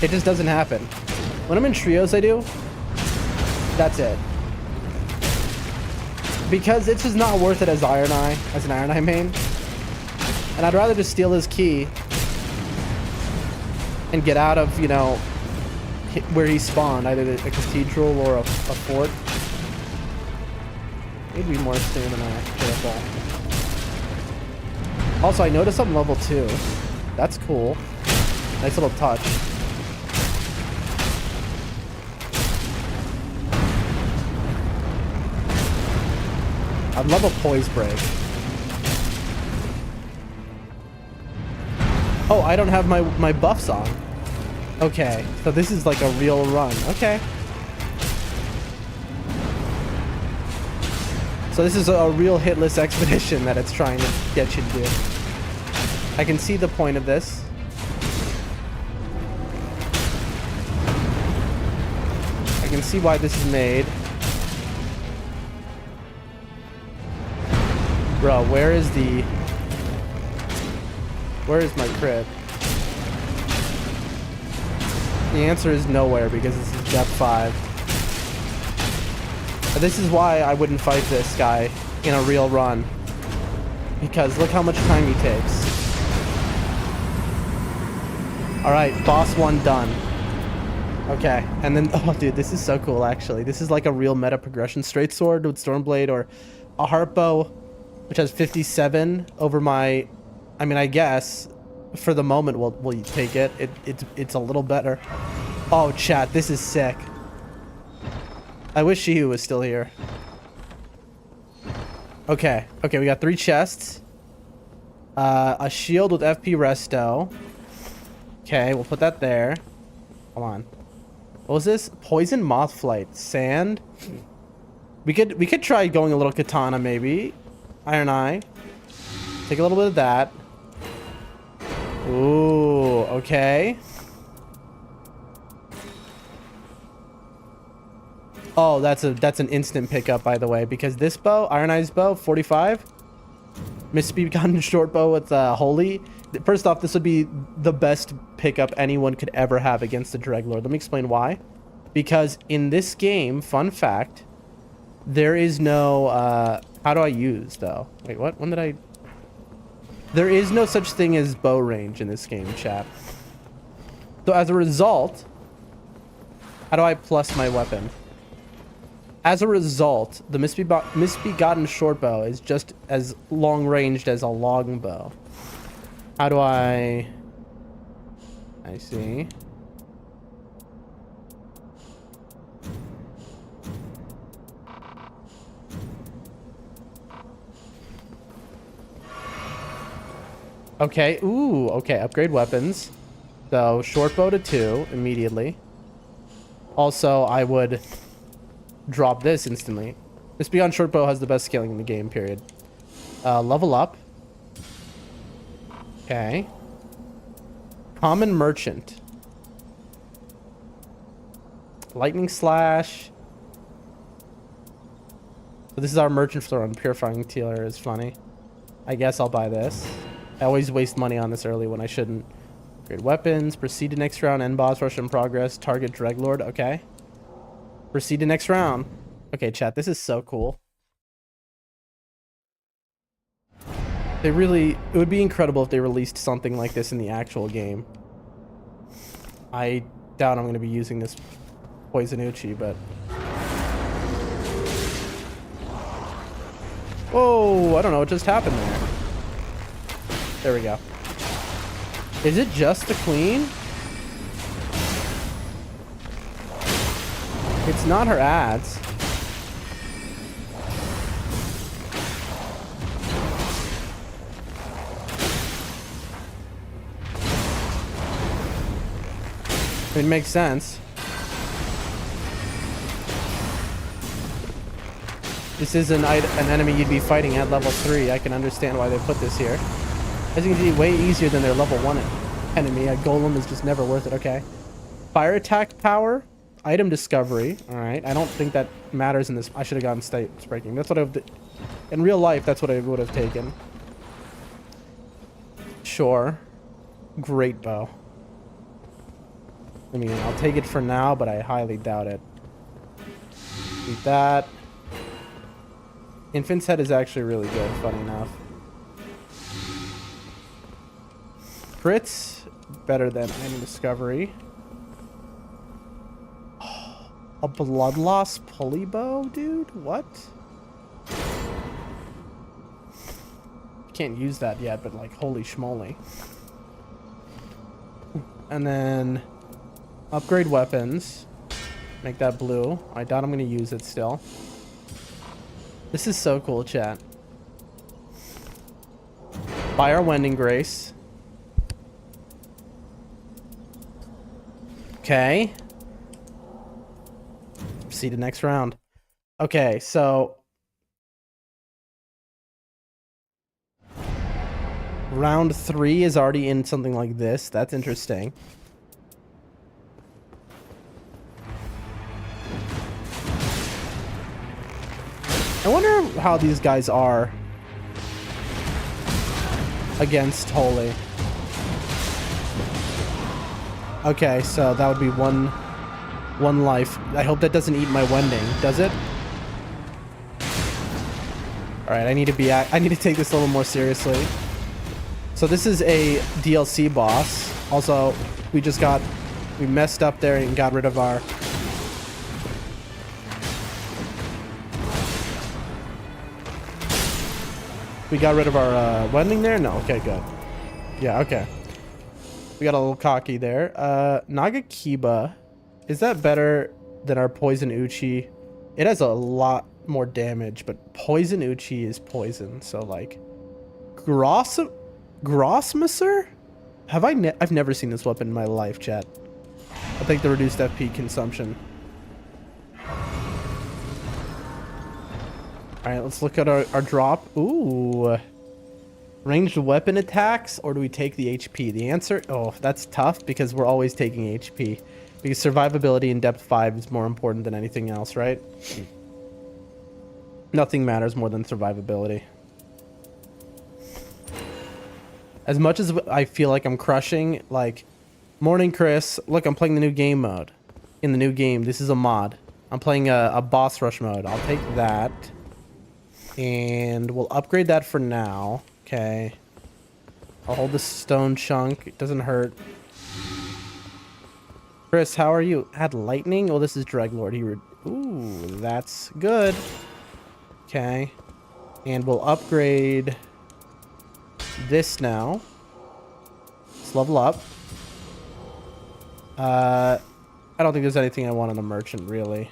It just doesn't happen. When I'm in trios, I do. That's it. Because it's just not worth it as Iron Eye, as an Iron Eye main. And I'd rather just steal his key and get out of, you know, where he spawned, either a cathedral or a fort. Maybe more stamina. Also, I noticed I'm level 2. That's cool. Nice little touch. I'd love a poise break. Oh, I don't have my buffs on. Okay, so this is like a real run. Okay. So this is a real hitless expedition that it's trying to get you to do. I can see the point of this. I can see why this is made. Bro, where is my crib? The answer is nowhere because this is depth 5. This is why I wouldn't fight this guy in a real run. Because look how much time he takes. Alright, boss 1 done. Okay, and then, oh dude, this is so cool actually. This is like a real meta progression. Straight sword with Stormblade or a heart bow, which has 57 over my, I mean, I guess for the moment we'll take it. It's a little better. Oh chat, this is sick. I wish Shihu was still here. Okay, we got 3 chests. A shield with FP resto. Okay, we'll put that there. Hold on. What was this? Poison moth flight. Sand. We could try going a little katana maybe. Iron Eye. Take a little bit of that. Ooh, okay. Oh, that's an instant pickup, by the way, because this bow, Iron Eye's bow, 45. Misbegotten short bow with holy. First off, this would be the best pickup anyone could ever have against the Dreadlord. Let me explain why. Because in this game, fun fact, there is no how do I use though? Wait, what? When did I? There is no such thing as bow range in this game, chat. So as a result, how do I plus my weapon? As a result, the misbegotten short bow is just as long ranged as a long bow. How do I see. Okay, ooh, okay, upgrade weapons. So, short bow to 2 immediately. Also, I would drop this instantly. This Beyond Short Bow has the best scaling in the game, period. Level up. Okay. Common Merchant. Lightning Slash. So this is our merchant store on Purifying Tealer. Is funny. I guess I'll buy this. I always waste money on this early when I shouldn't. Great weapons. Proceed to next round. End boss rush in progress. Target Dreadlord. Okay. Proceed to next round. Okay, chat. This is so cool. They really... It would be incredible if they released something like this in the actual game. I doubt I'm going to be using this Poisonucci, but... Whoa! I don't know what just happened there. There we go. Is it just the queen? It's not her ads. It makes sense. This is an enemy you'd be fighting at level 3. I can understand why they put this here. As you can see, way easier than their level 1 enemy. A golem is just never worth it. Okay. Fire attack power. Item discovery. Alright. I don't think that matters in this. I should have gotten stats breaking. That's what I would... In real life, that's what I would have taken. Sure. Great bow. I mean, I'll take it for now, but I highly doubt it. Beat that. Infant's head is actually really good, funny enough. Crits, better than any discovery. A blood loss pulley bow, dude? What? Can't use that yet, but like, holy schmoly. And then upgrade weapons. Make that blue. I doubt I'm gonna use it still. This is so cool, chat. Buy our Wending Grace. Okay. Proceed to next round. Okay, so round 3 is already in something like this. That's interesting. I wonder how these guys are against Holy. Okay, so that would be one life. I hope that doesn't eat my Wending. Does it? All right, I need to take this a little more seriously. So this is a DLC boss. Also, we messed up there and got rid of our Wending there? No, okay, good. Yeah, okay. We got a little cocky there. Nagakiba. Is that better than our Poison Uchi? It has a lot more damage, but Poison Uchi is poison, so like... Grossmesser? I've never seen this weapon in my life, chat. I think the reduced FP consumption. Alright, let's look at our drop. Ooh. Ranged weapon attacks, or do we take the HP? The answer... Oh, that's tough, because we're always taking HP. Because survivability in depth 5 is more important than anything else, right? Nothing matters more than survivability. As much as I feel like I'm crushing, like... Morning, Chris. Look, I'm playing the new game mode. In the new game, this is a mod. I'm playing a boss rush mode. I'll take that. And we'll upgrade that for now. Okay. I'll hold the stone chunk. It doesn't hurt. Chris, how are you? Add lightning? Oh, this is Dreglord. Ooh, that's good. Okay. And we'll upgrade this now. Let's level up. I don't think there's anything I want on the merchant, really.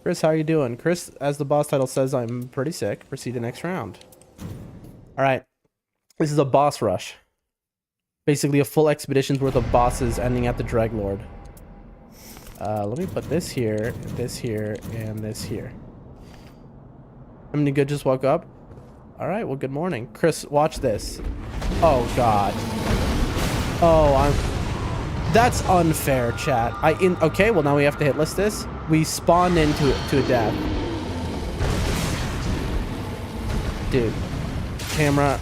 Chris, how are you doing? Chris, as the boss title says, I'm pretty sick. Proceed to next round. All right. This is a boss rush. Basically a full expedition's worth of bosses ending at the Dreglord. Let me put this here, and this here. I'm gonna go just woke up. All right, well, good morning. Chris, watch this. Oh, God. Oh, that's unfair, chat. Okay, well, now we have to hitless this. We spawned into it to a death. Dude. Camera.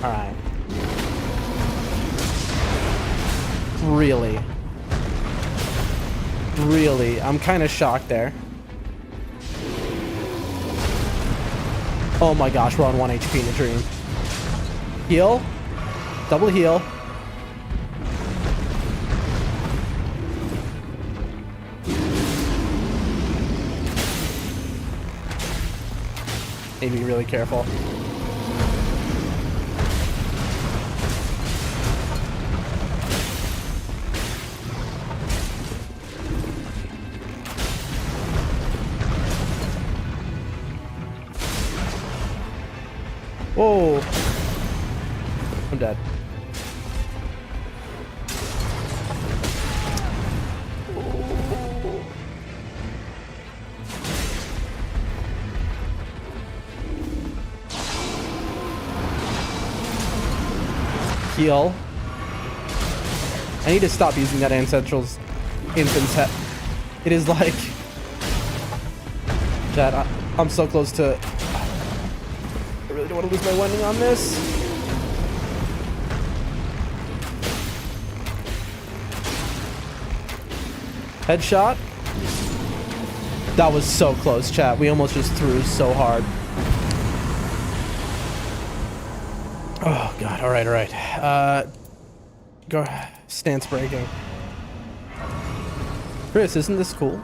Alright. Really? Really? I'm kind of shocked there. Oh my gosh, we're on 1 HP in a dream. Heal. Double heal. Need to be really careful. Whoa. I'm dead. Heal. I need to stop using that Ancestral's infant's head. It is like... Chat, I'm so close to... I really don't want to lose my Wending on this. Headshot. That was so close, chat. We almost just threw so hard. Oh, God. All right, all right. Go. Stance breaking. Chris, isn't this cool?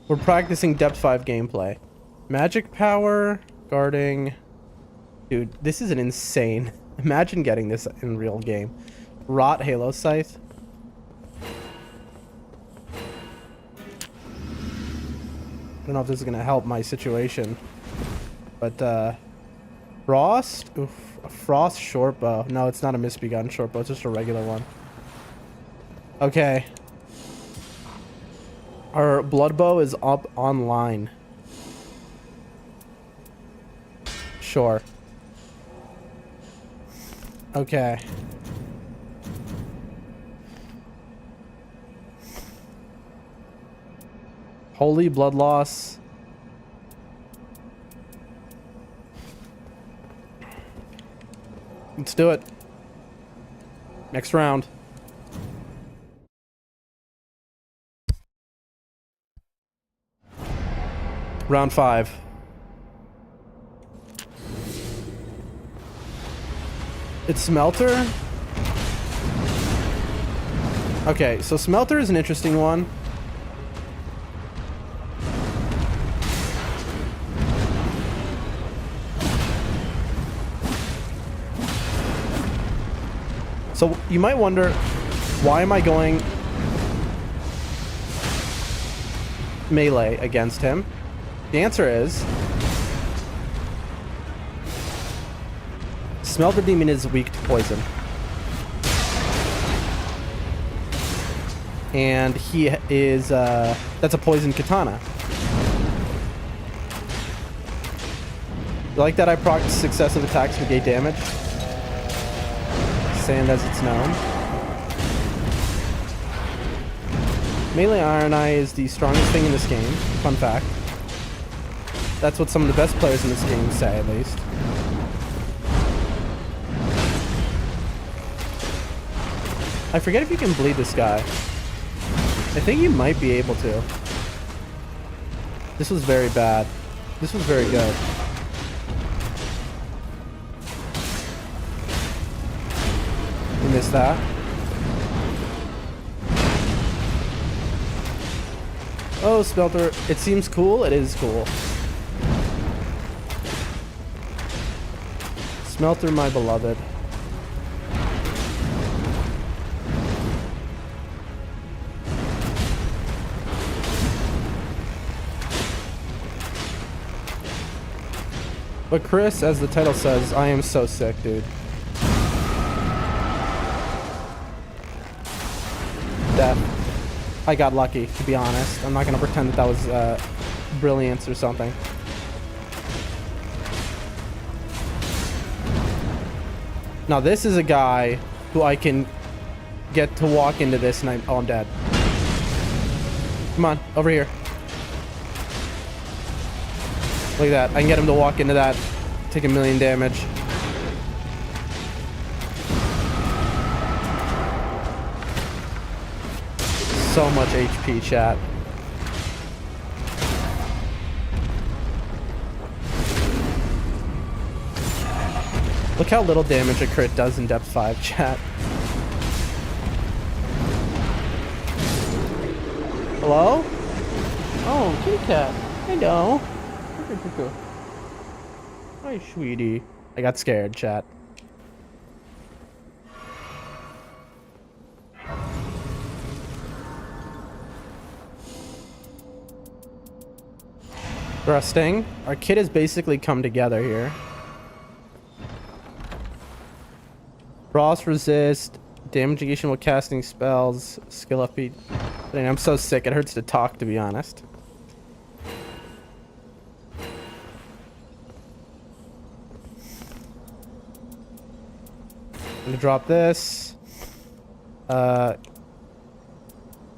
We're practicing depth 5 gameplay. Magic power, guarding. Dude, this is an insane. Imagine getting this in real game. Rot Halo Scythe. I don't know if this is gonna help my situation, but Frost. Oof, a Frost short bow. No, it's not a misbegun short bow. It's just a regular one. Okay. Our blood bow is up online. Sure. Okay. Holy blood loss. Let's do it. Next round. Round 5. It's Smelter. Okay, so Smelter is an interesting one. So you might wonder, why am I going melee against him? The answer is Smelter Demon is weak to poison. And he is, that's a poison katana. You like that I proc successive attacks negate damage? Sand as it's known. Melee Iron Eye is the strongest thing in this game. Fun fact. That's what some of the best players in this game say, at least. I forget if you can bleed this guy. I think you might be able to. This was very bad. This was very good. You missed that. Oh, Smelter. It seems cool. It is cool. Smelter, my beloved. But Chris, as the title says, I am so sick, dude. Death. I got lucky, to be honest. I'm not gonna pretend that that was brilliance or something. Now this is a guy who I can get to walk into this and oh, I'm dead. Come on, over here. Look at that. I can get him to walk into that, take 1,000,000 damage. So much HP, chat. Look how little damage a crit does in depth 5, chat. Hello? Oh, kitty cat. Hello. Hi, sweetie. I got scared, chat. Thrusting. Our kit has basically come together here. Frost resist. Damage negation while casting spells. Skill up beat. I'm so sick. It hurts to talk, to be honest. I'm gonna drop this.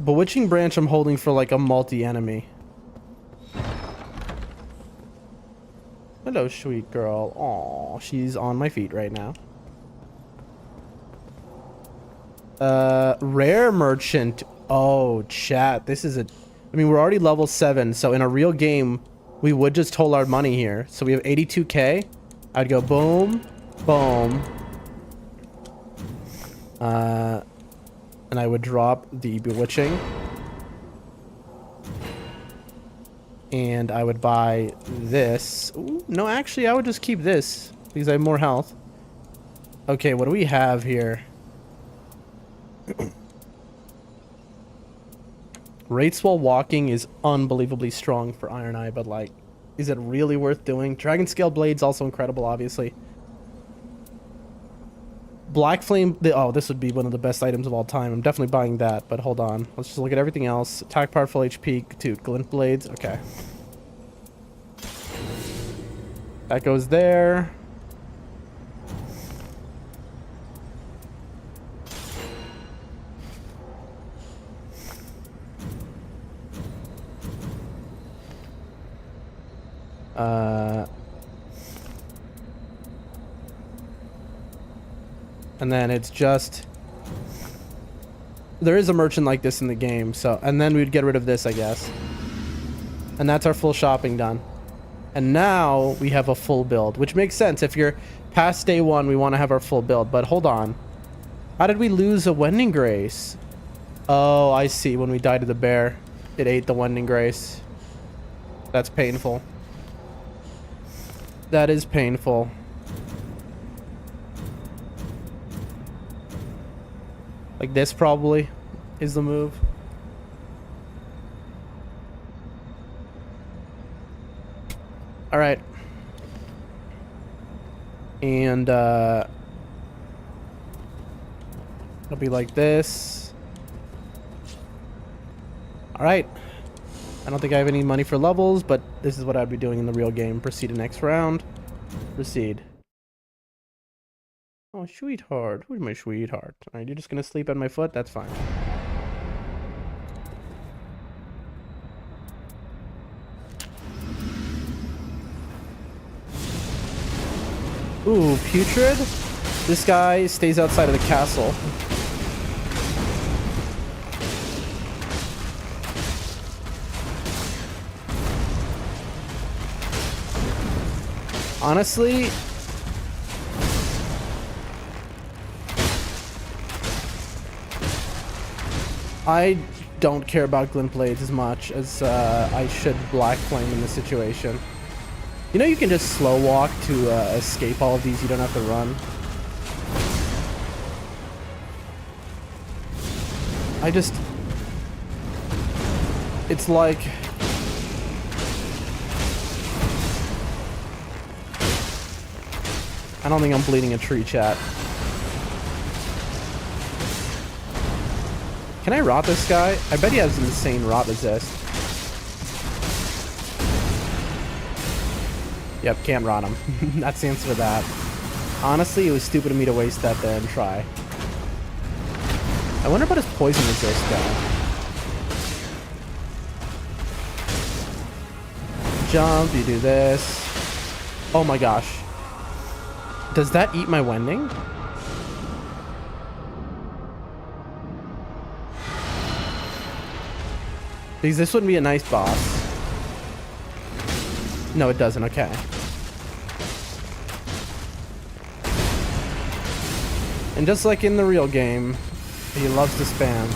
Bewitching Branch I'm holding for like a multi-enemy. Hello, sweet girl. Aw, she's on my feet right now. Rare Merchant. Oh, chat. This is a... I mean, we're already level 7, so in a real game, we would just hold our money here. So we have 82k. I'd go boom, boom. And I would drop the Bewitching. And I would buy this. Ooh, no, actually, I would just keep this because I have more health. Okay, what do we have here? Rates while walking is unbelievably strong for Iron Eye, but like, is it really worth doing? Dragon Scale Blade's also incredible, obviously. Black Flame, oh, this would be one of the best items of all time. I'm definitely buying that, but hold on. Let's just look at everything else. Attack power, full HP, dude, Glint Blades, okay. That goes there. And then it's just... There is a merchant like this in the game, so... And then we'd get rid of this, I guess. And that's our full shopping done. And now we have a full build, which makes sense. If you're past day 1, we want to have our full build. But hold on. How did we lose a Wending Grace? Oh, I see. When we died to the bear, it ate the Wending Grace. That's painful. That is painful. Like this probably is the move. All right. And it'll be like this. All right. I don't think I have any money for levels, but this is what I'd be doing in the real game. Proceed to next round. Proceed. Oh, sweetheart. Who's my sweetheart? All right, you're just gonna sleep at my foot? That's fine. Ooh, Putrid? This guy stays outside of the castle. Honestly, I don't care about Glint Blades as much as I should Black Flame in this situation. You know you can just slow walk to escape all of these, you don't have to run. It's like... I don't think I'm bleeding a tree, chat. Can I rot this guy? I bet he has insane rot resist. Yep, can't rot him. That's the answer to that. Honestly, it was stupid of me to waste that there and try. I wonder about his poison resist, though. Jump, you do this. Oh my gosh. Does that eat my Wending? Because this wouldn't be a nice boss. No, it doesn't. Okay. And just like in the real game, he loves to spam.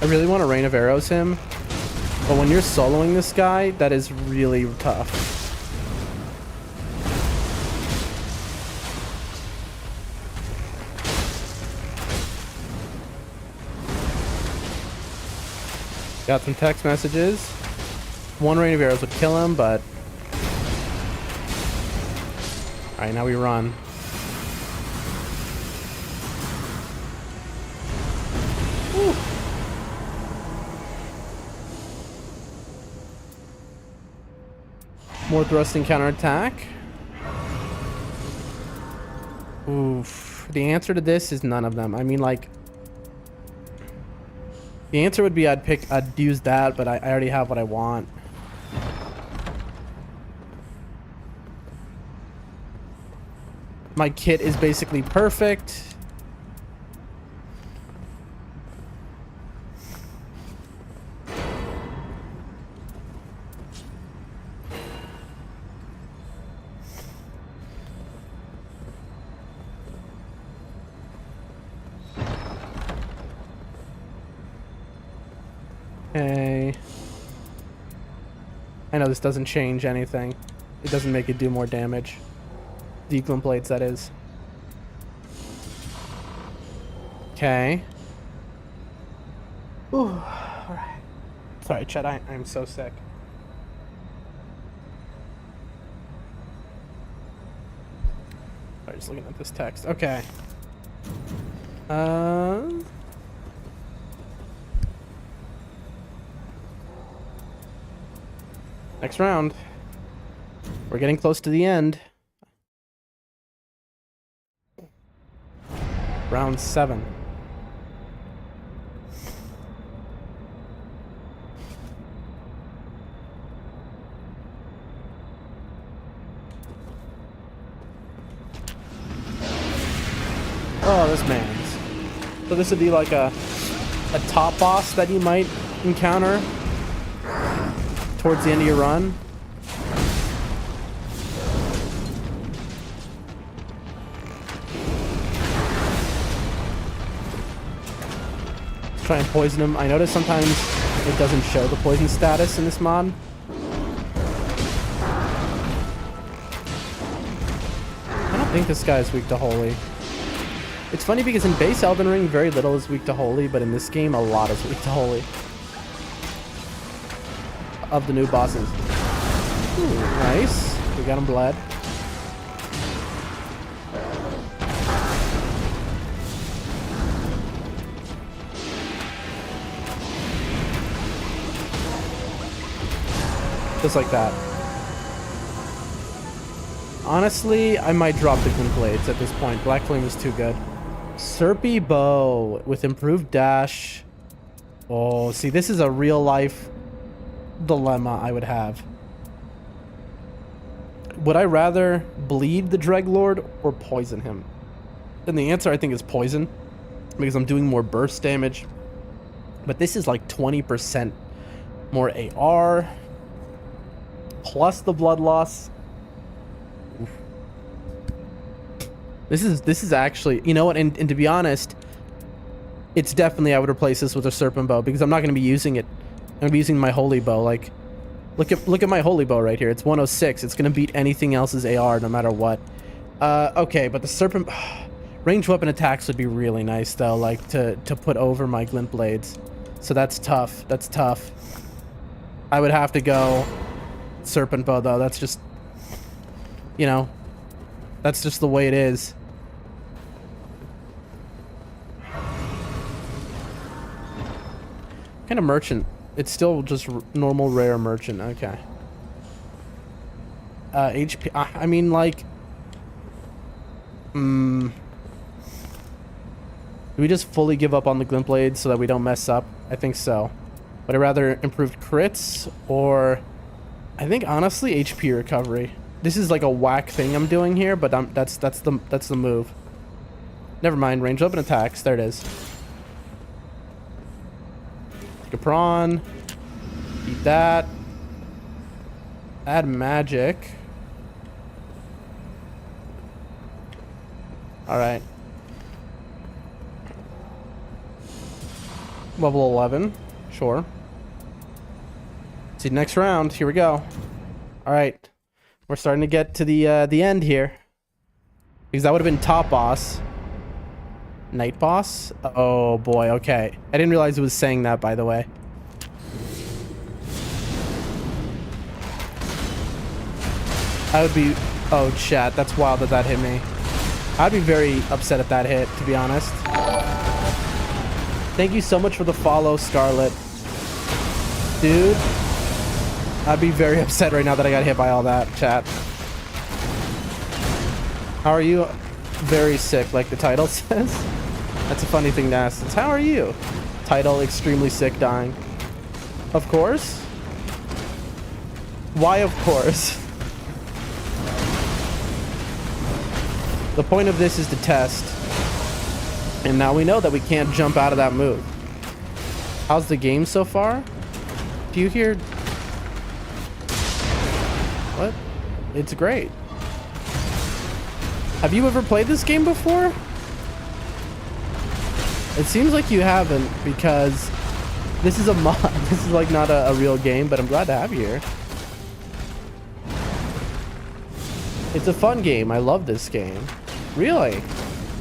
I really want to Rain of Arrows him. But when you're soloing this guy, that is really tough. Got some text messages. One Rain of Arrows would kill him, but... Alright, now we run. Woo. More thrusting counterattack. Oof. The answer to this is none of them. I mean, like... The answer would be I'd use that, but I already have what I want. My kit is basically perfect. Okay. I know this doesn't change anything. It doesn't make it do more damage. The glint blades, that is. Okay. Ooh. Alright. Sorry, Chet, I'm so sick. Sorry, just looking at this text. Okay. Next round. We're getting close to the end. Round 7. Oh, this man's. So this would be like a top boss that you might encounter towards the end of your run. Let's try and poison him. I notice sometimes it doesn't show the poison status in this mod. I don't think this guy is weak to holy. It's funny because in base Elden Ring, very little is weak to holy, but in this game, a lot is weak to holy. Of the new bosses. Ooh, nice. We got him bled. Just like that. Honestly, I might drop the glint blades at this point. Black Flame is too good. Serpy bow with improved dash. Oh, see, this is a real life dilemma I would have. Would I rather bleed the Dreglord or poison him? And the answer I think is poison, because I'm doing more burst damage. But this is like 20% more AR plus the blood loss. This is actually, you know what, and to be honest, it's definitely, I would replace this with a serpent bow because I'm not going to be using it. I'm going to be using my holy bow. Like, look at my holy bow right here. It's 106. It's going to beat anything else's AR no matter what. Okay, but the serpent range weapon attacks would be really nice though, like to put over my glint blades. So that's tough. That's tough. I would have to go serpent bow though. That's just, you know, that's just the way it is. What kind of merchant? It's still just normal rare merchant. Okay. HP. I mean, like, do we just fully give up on the glint blades so that we don't mess up? I think so. Would I rather improved crits or, I think honestly HP recovery. This is like a whack thing I'm doing here, but that's the move. Never mind. Range weapon attacks. There it is. Take a prawn. Eat that. Add magic. Alright. Level 11. Sure. See, next round. Here we go. Alright. We're starting to get to the end here. Because that would have been top boss. Night boss? Oh boy, okay. I didn't realize it was saying that, by the way. I would be... Oh, chat. That's wild that that hit me. I'd be very upset if that hit, to be honest. Thank you so much for the follow, Scarlet. Dude. I'd be very upset right now that I got hit by all that, chat. How are you? Very sick, like the title says. That's a funny thing to ask. It's, how are you? Title, extremely sick, dying. Of course? Why of course? The point of this is to test. And now we know that we can't jump out of that move. How's the game so far? Do you hear... What? It's great. Have you ever played this game before? It seems like you haven't, because this is a mod. This is like not a real game, but I'm glad to have you here. It's a fun game. I love this game. Really?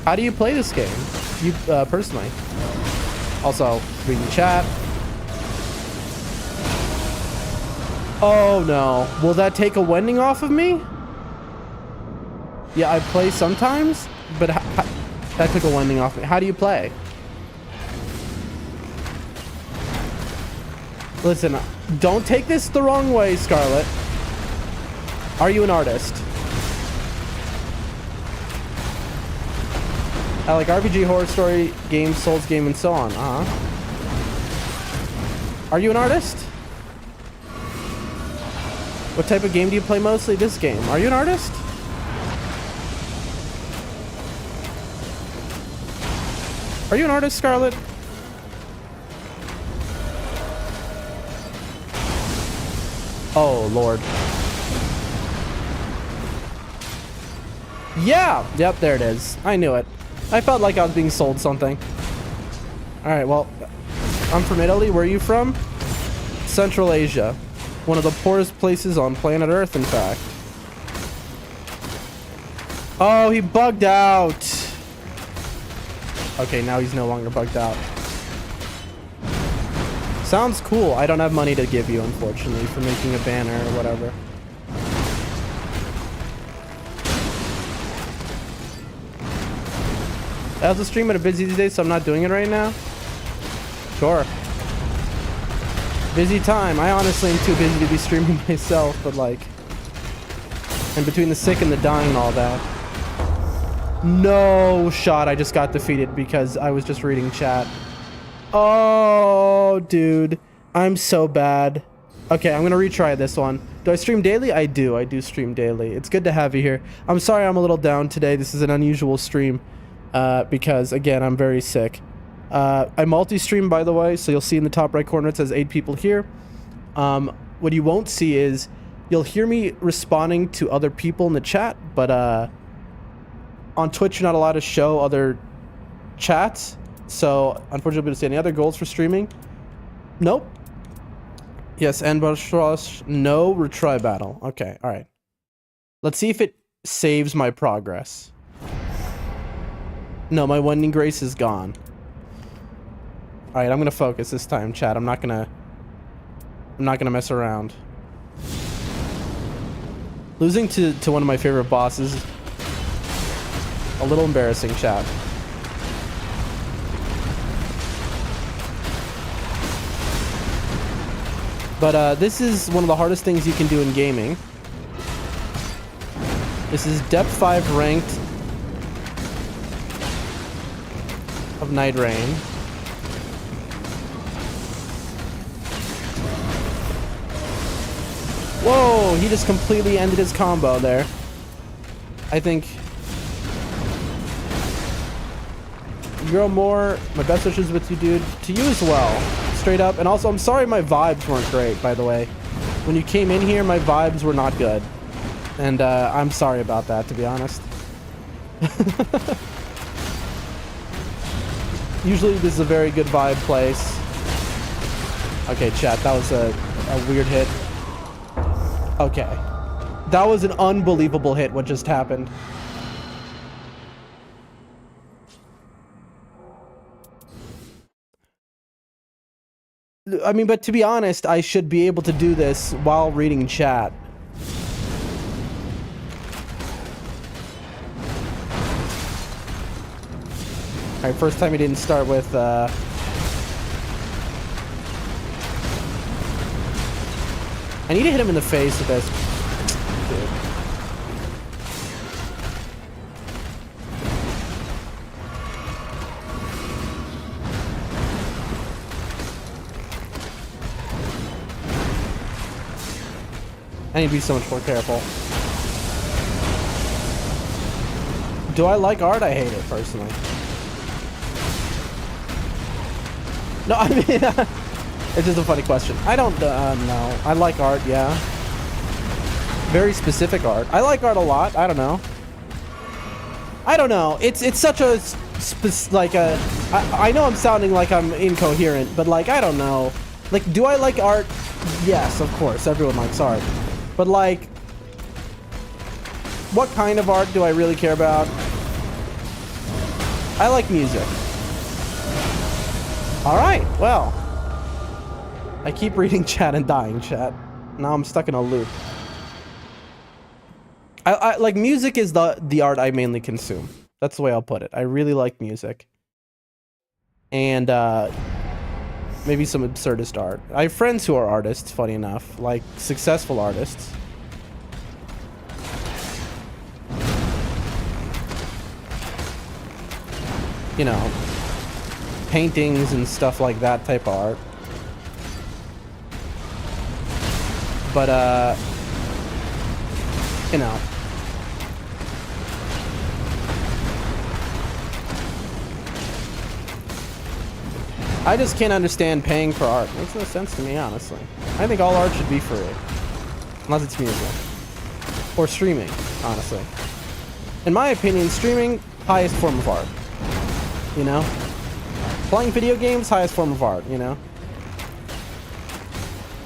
How do you play this game? You personally? Also, reading chat. Oh no. Will that take a wending off of me? Yeah, I play sometimes, but that took a wending off me. How do you play? Listen, don't take this the wrong way, Scarlet. Are you an artist? I like RPG, horror story, games, Souls game, and so on. Are you an artist? What type of game do you play mostly? This game. Are you an artist? Are you an artist, Scarlet? Oh, Lord. Yeah! Yep, there it is. I knew it. I felt like I was being sold something. Alright, well, I'm from Italy. Where are you from? Central Asia. One of the poorest places on planet Earth, in fact. Oh, he bugged out. Okay, now he's no longer bugged out. Sounds cool. I don't have money to give you, unfortunately, for making a banner or whatever. I also stream at a busy day, so I'm not doing it right now. Sure. Busy time. I honestly am too busy to be streaming myself, but like... And between the sick and the dying and all that. No shot. I just got defeated because I was just reading chat. Oh, dude. I'm so bad. Okay, I'm gonna retry this one. Do I stream daily? I do. I do stream daily. It's good to have you here. I'm sorry I'm a little down today. This is an unusual stream. Because, again, I'm very sick. I multi-stream, by the way, so you'll see in the top right corner it says 8 people here. What you won't see is you'll hear me responding to other people in the chat, but on Twitch you're not allowed to show other chats, so unfortunately, to see any other goals for streaming? Nope. Yes, and no retry battle. Okay, alright. Let's see if it saves my progress. No, my wending grace is gone. Alright, I'm gonna focus this time, chat. I'm not gonna mess around. Losing to one of my favorite bosses. A little embarrassing, chat. But this is one of the hardest things you can do in gaming. This is Depth 5 ranked of nightreign. Whoa, he just completely ended his combo there. I think Girl Moore, my best wishes with you, dude. To you as well, straight up. And also, I'm sorry my vibes weren't great, by the way. When you came in here, my vibes were not good. And I'm sorry about that, to be honest. Usually this is a very good vibe place. Okay, chat, that was a weird hit. Okay. That was an unbelievable hit, what just happened. I mean, but to be honest, I should be able to do this while reading chat. Alright, first time he didn't start with, I need to hit him in the face with this. Dude. I need to be so much more careful. Do I like art? I hate it, personally. No, I mean, it's just a funny question. I don't know. I like art, yeah. Very specific art. I like art a lot. I don't know. I don't know. It's such a like a. I know I'm sounding like I'm incoherent, but like I don't know. Like, do I like art? Yes, of course. Everyone likes art, but like, what kind of art do I really care about? I like music. All right. Well, I keep reading chat and dying chat. Now I'm stuck in a loop. I like music is the art I mainly consume. That's the way I'll put it. I really like music. And maybe some absurdist art. I have friends who are artists, funny enough, like successful artists. You know, paintings and stuff like that type of art. But you know, I just can't understand paying for art. Makes no sense to me, honestly. I think all art should be free. Unless it's music. Or streaming, honestly. In my opinion, streaming, highest form of art. You know? Playing video games, highest form of art, you know?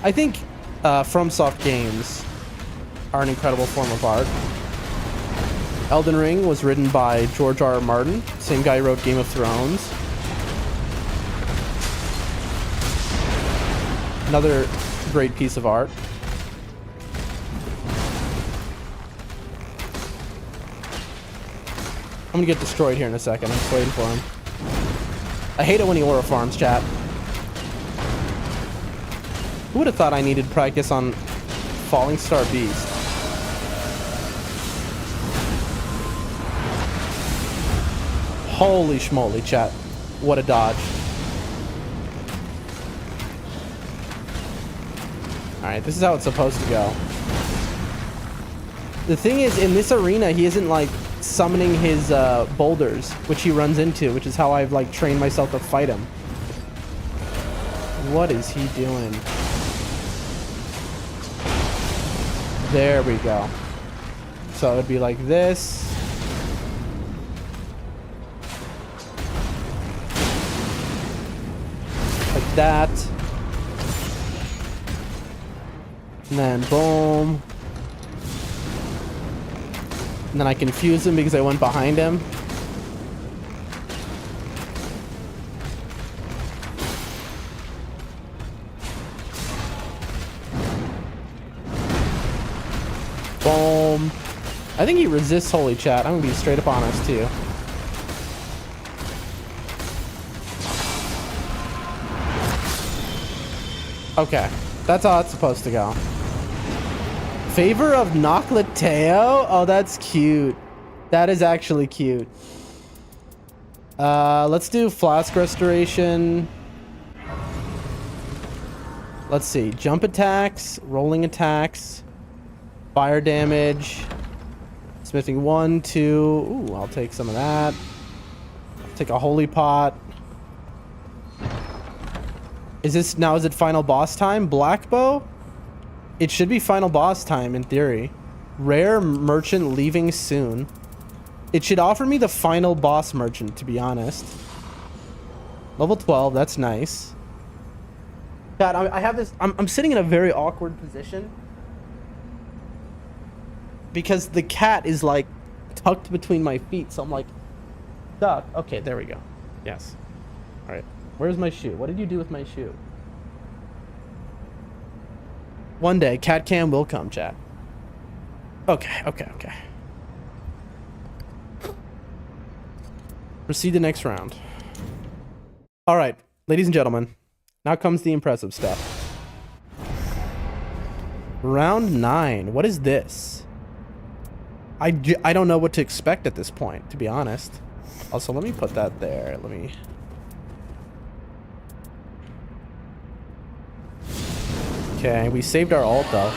I think FromSoft games are an incredible form of art. Elden Ring was written by George R.R. Martin. Same guy who wrote Game of Thrones. Another great piece of art. I'm gonna get destroyed here in a second. I'm just waiting for him. I hate it when he aura farms, chat. Who would have thought I needed practice on Falling Star Beast? Holy schmoly, chat. What a dodge. Alright, this is how it's supposed to go. The thing is, in this arena, he isn't, like, summoning his boulders, which he runs into, which is how I've, like, trained myself to fight him. What is he doing? There we go. So it would be like this. Like that. And then boom. And then I confuse him because I went behind him. Boom. I think he resists holy chat. I'm gonna be straight up honest too. Okay. That's how it's supposed to go. Favor of Noclateo? Oh, that's cute. That is actually cute. Let's do Flask Restoration. Let's see. Jump attacks, rolling attacks, fire damage, smithing 1, 2. Ooh, I'll take some of that. Take a holy pot. Is it final boss time? Black bow? It should be final boss time in theory. Rare merchant leaving soon. It should offer me the final boss merchant, to be honest. Level 12, that's nice. God, I have this. I'm sitting in a very awkward position because the cat is like tucked between my feet, so I'm like stuck. Okay, there we go. Yes. All right. Where's my shoe? What did you do with my shoe? One day, cat cam will come, chat. Okay. Proceed to next round. All right, ladies and gentlemen, now comes the impressive stuff. Round 9. What is this? I don't know what to expect at this point, to be honest. Also, let me put that there. Let me... Okay, we saved our ult, though.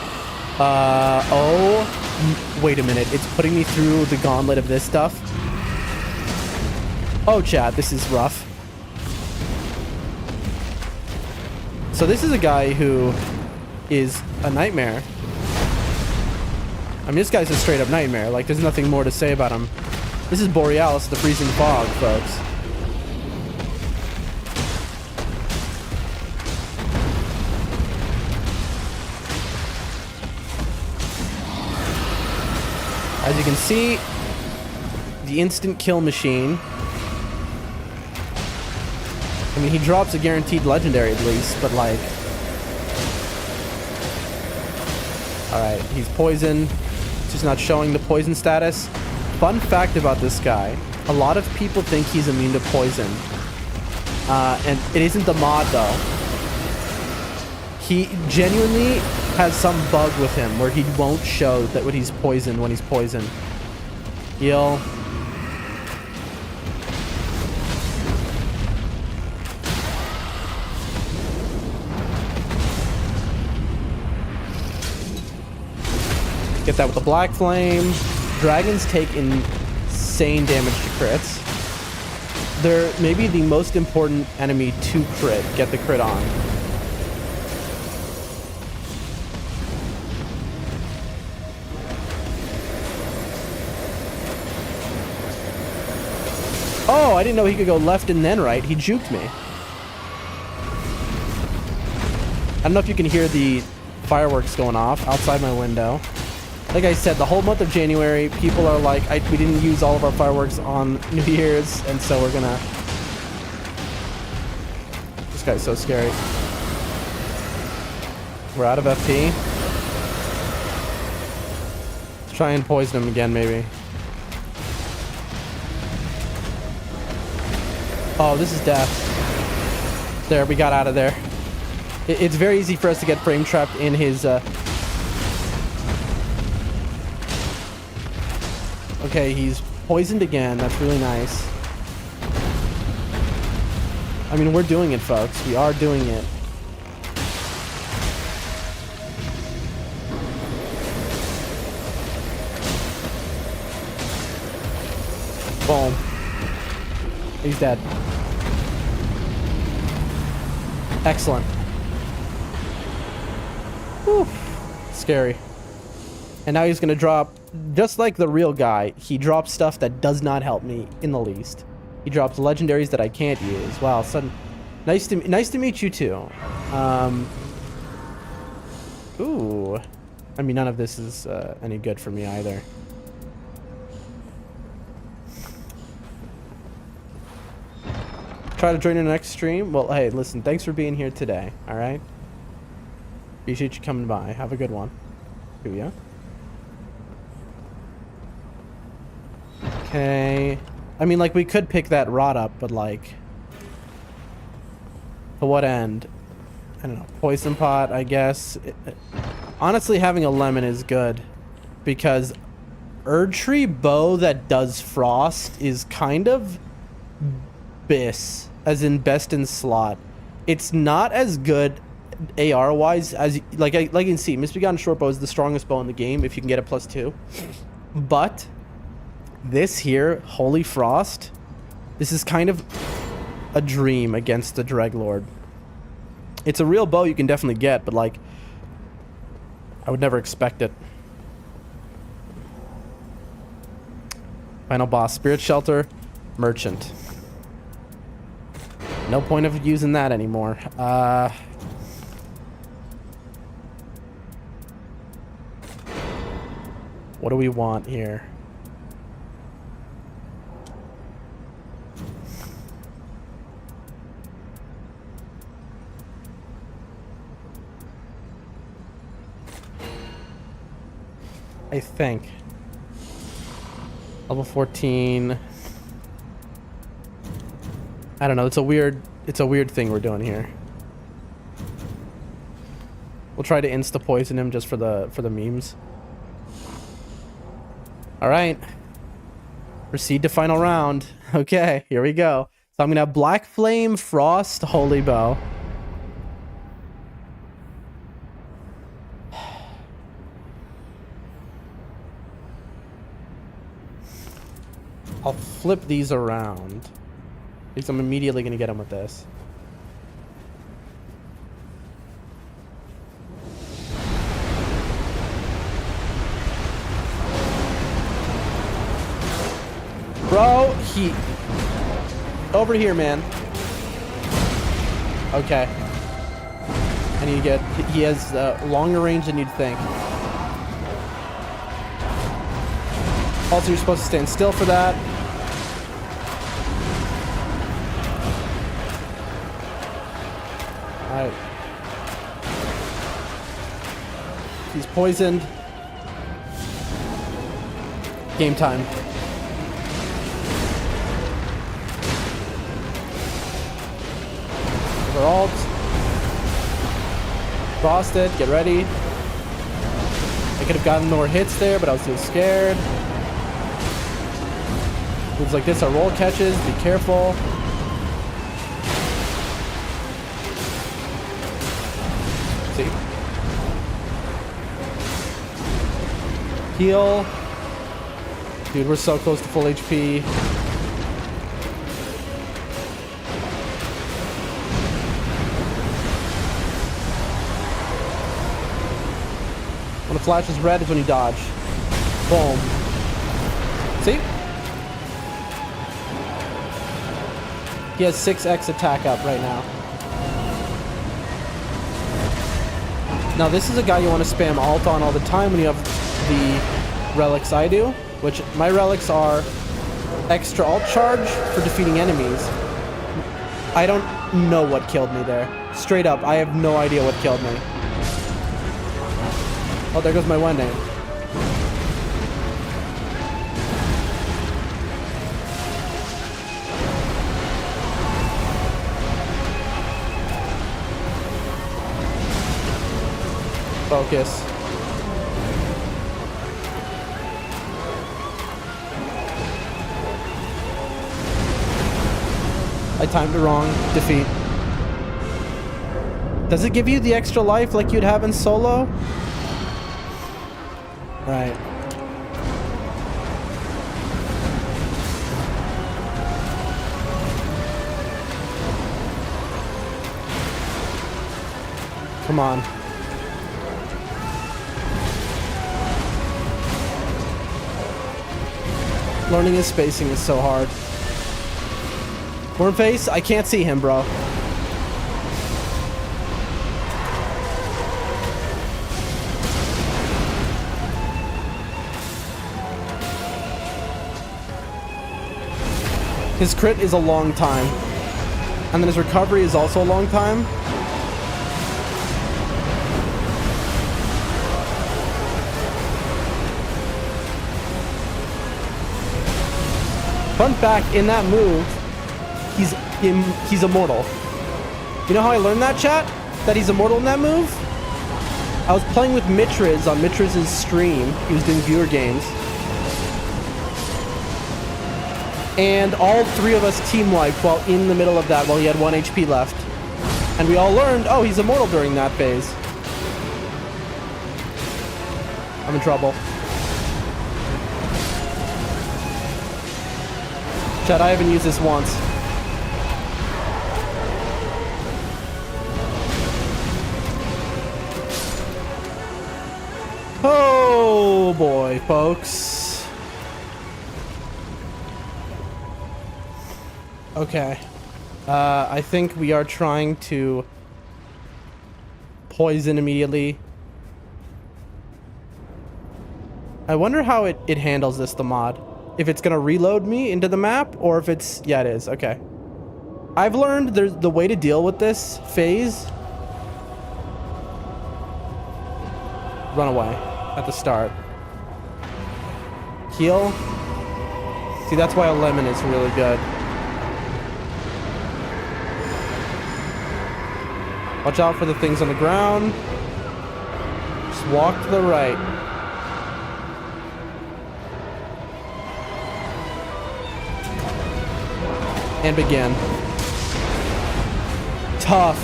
Oh, wait a minute. It's putting me through the gauntlet of this stuff. Oh, chat, this is rough. So this is a guy who is a nightmare. I mean, this guy's a straight up nightmare. Like, there's nothing more to say about him. This is Borealis, the freezing fog, folks. As you can see, the instant kill machine. I mean, he drops a guaranteed legendary at least, but like... Alright, he's poisoned. He's just not showing the poison status. Fun fact about this guy. A lot of people think he's immune to poison. And it isn't the mod, though. He genuinely has some bug with him where he won't show that when he's poisoned Heal. Get that with the Black Flame. Dragons take insane damage to crits. They're maybe the most important enemy to crit. Get the crit on. Oh, I didn't know he could go left and then right. He juked me. I don't know if you can hear the fireworks going off outside my window. Like I said, the whole month of January, people are like, we didn't use all of our fireworks on New Year's, and so we're gonna... This guy's so scary. We're out of FP. Let's try and poison him again, maybe. Oh, this is death. There, we got out of there. It's very easy for us to get frame trapped in his... Okay, he's poisoned again. That's really nice. I mean, we're doing it, folks. We are doing it. Boom. He's dead. Excellent. Whew. Scary. And now he's going to drop, just like the real guy, he drops stuff that does not help me in the least. He drops legendaries that I can't use. Wow, sudden. Nice to meet you too. Ooh. I mean, none of this is any good for me either. Try to join your next stream? Well, hey, listen, thanks for being here today, alright? Appreciate you coming by. Have a good one. Booyah. Okay. I mean, like, we could pick that rod up, but, like... To what end? I don't know. Poison pot, I guess. Honestly, having a lemon is good. Because Erdtree bow that does frost is kind of... BIS. As in best in slot. It's not as good AR-wise as... Like you can see, Misbegotten short bow is the strongest bow in the game if you can get a +2. But... This here, Holy Frost, this is kind of a dream against the Dreglord. It's a real bow you can definitely get, but like, I would never expect it. Final boss, Spirit Shelter, Merchant. No point of using that anymore. What do we want here? I think. Level 14. I don't know. It's a weird thing we're doing here. We'll try to insta poison him just for the memes. All right. Proceed to final round. Okay, here we go. So I'm gonna have Black Flame, Frost, Holy Bow. I'll flip these around. Because I'm immediately going to get him with this. Bro, he... Over here, man. Okay. I need to get... He has longer range than you'd think. Also, you're supposed to stand still for that. Alright. He's poisoned. Game time. Ult. Frosted, get ready. I could have gotten more hits there, but I was too scared. Moves like this are roll catches, be careful. See? Heal. Dude, we're so close to full HP. When the flash is red is when you dodge. Boom. See? He has 6x attack up right now. Now this is a guy you want to spam alt on all the time when you have the relics I do. Which, my relics are extra alt charge for defeating enemies. I don't know what killed me there. Straight up, I have no idea what killed me. Oh, there goes my one name. Focus. I timed it wrong. Defeat. Does it give you the extra life like you'd have in solo? Right. Come on. Learning his spacing is so hard. Wormface, I can't see him, bro. His crit is a long time. And then his recovery is also a long time. Fun fact, in that move, he's immortal. You know how I learned that, chat? That he's immortal in that move? I was playing with Mitriz on Mitriz's stream. He was doing viewer games. And all three of us team wiped while in the middle of that, while he had 1 HP left. And we all learned, oh, he's immortal during that phase. I'm in trouble. Chat, I haven't used this once. Oh boy, folks. Okay. I think we are trying to poison immediately. I wonder how it handles this, the mod. If it's gonna reload me into the map, or if it's... Yeah, it is. Okay. I've learned there's the way to deal with this phase. Run away at the start. Heal. See, that's why a lemon is really good. Watch out for the things on the ground. Just walk to the right. And begin. Tough.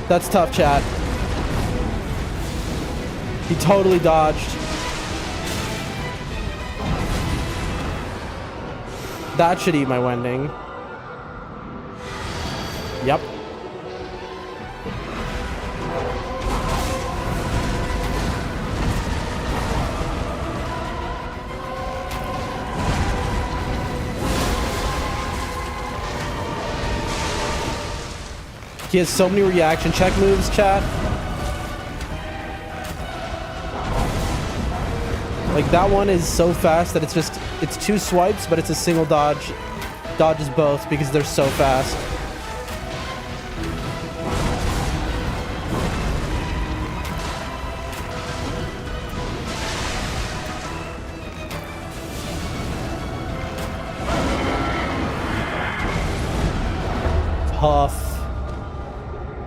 That's tough, chat. He totally dodged. That should eat my wending. Yep. He has so many reaction check moves, chat. Like, that one is so fast that it's 2 swipes, but it's a single dodge. Dodges both because they're so fast.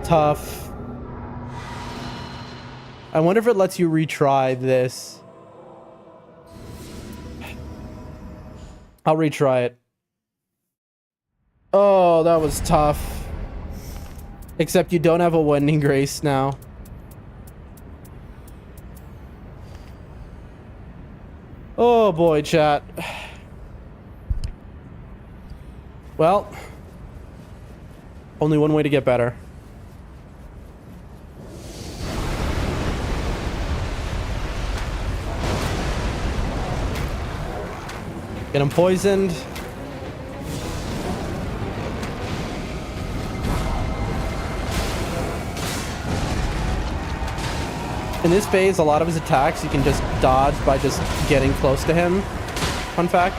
Tough. I wonder if it lets you retry this. I'll retry it. Oh, that was tough. Except you don't have a Wending Grace now. Oh boy, chat. Well, only one way to get better. Get him poisoned. In this phase, a lot of his attacks you can just dodge by just getting close to him. Fun fact.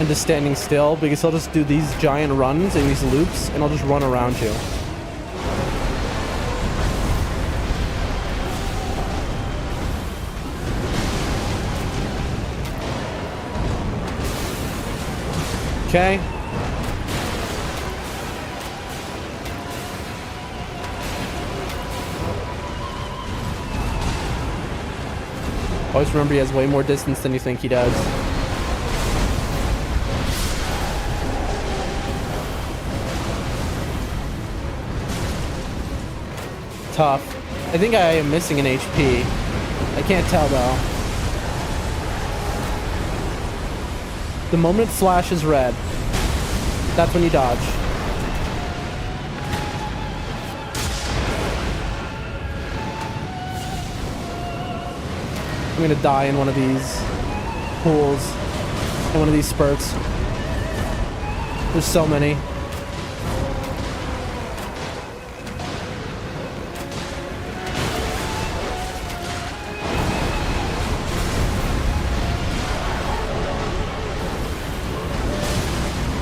And just standing still, because he'll just do these giant runs and these loops, and I'll just run around you. Okay. Always remember he has way more distance than you think he does. Tough. I think I am missing an HP. I can't tell though. The moment it flashes red, that's when you dodge. I'm gonna die in one of these pools, in one of these spurts. There's so many.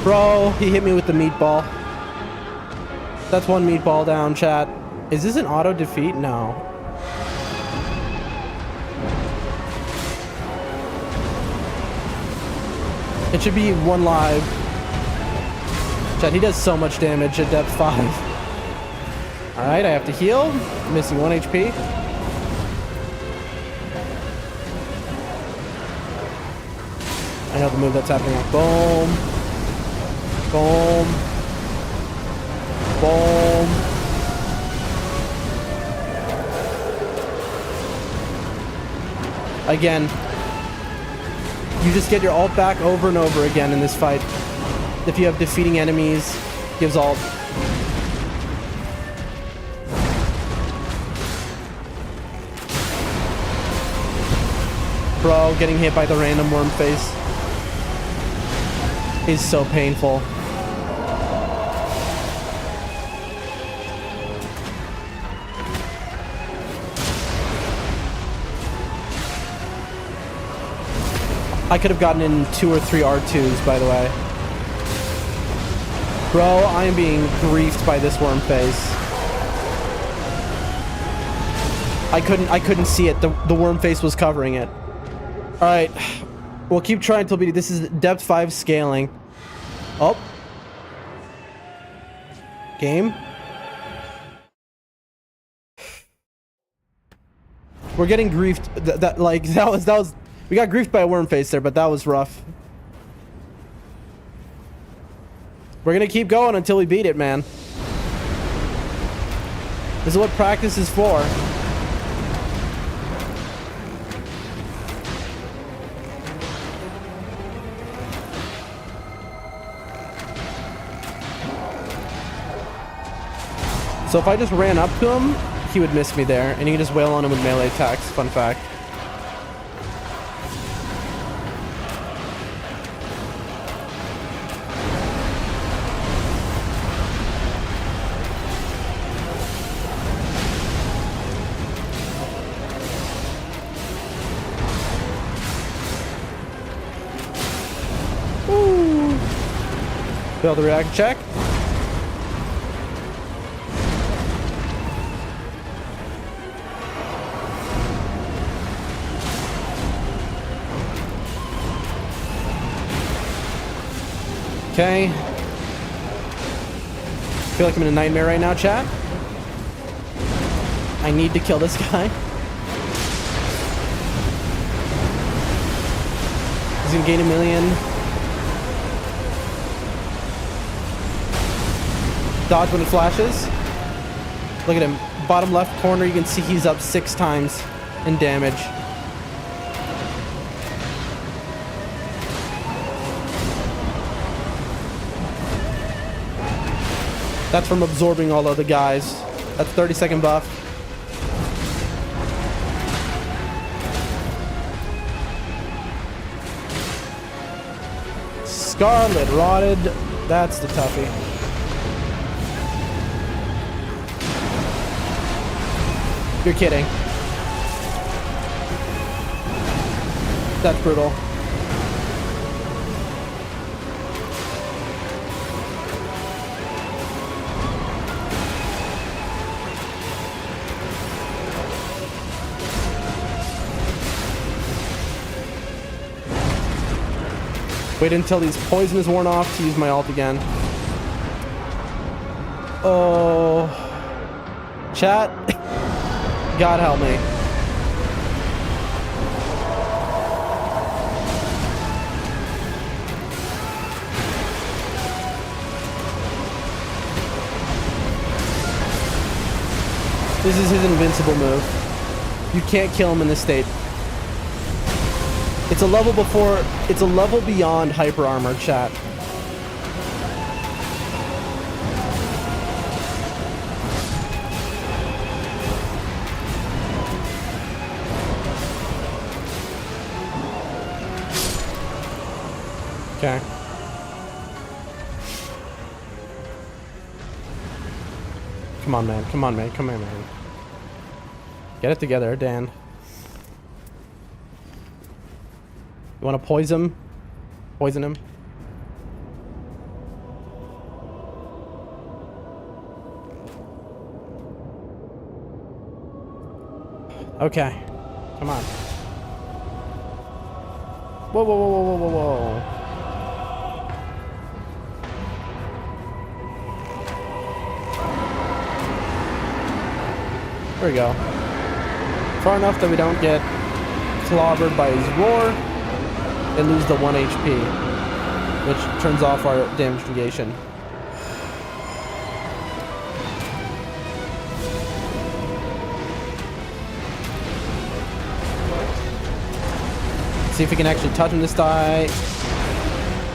Bro, he hit me with the meatball. That's one meatball down, chat. Is this an auto defeat? No. It should be 1 live. Chat, he does so much damage at depth 5. Alright, I have to heal. Missing 1 HP. I know the move that's happening. Boom. Boom. Boom. Again. You just get your ult back over and over again in this fight. If you have defeating enemies, gives ult. Bro, getting hit by the random worm face is so painful. I could have gotten in 2 or 3 R2s, by the way. Bro, I am being griefed by this worm face. I couldn't see it. The worm face was covering it. Alright. We'll keep trying until we... This is depth 5 scaling. Oh. Game. We're getting griefed. That was... We got griefed by a worm face there, but that was rough. We're gonna keep going until we beat it, man. This is what practice is for. So if I just ran up to him, he would miss me there, and you can just wail on him with melee attacks. Fun fact. Fail the react check. Okay. Feel like I'm in a nightmare right now, chat. I need to kill this guy. He's gonna gain 1,000,000. Dodge when it flashes. Look at him. Bottom left corner, you can see he's up 6 times in damage. That's from absorbing all other guys. That's 30-second buff. Scarlet Rotted. That's the toughie. You're kidding. That's brutal. Wait until these poison is worn off to use my ult again. Oh. Chat. God help me. This is his invincible move. You can't kill him in this state. It's a level before, it's a level beyond hyper armor, chat. Okay. Come on, man. Come on, man. Come on, man. Get it together, Dan. You want to poison him? Poison him? Okay. Come on. Whoa, whoa, whoa, whoa, whoa, whoa. There we go. Far enough that we don't get clobbered by his roar and lose the 1 HP, which turns off our damage negation. See if we can actually touch him this die.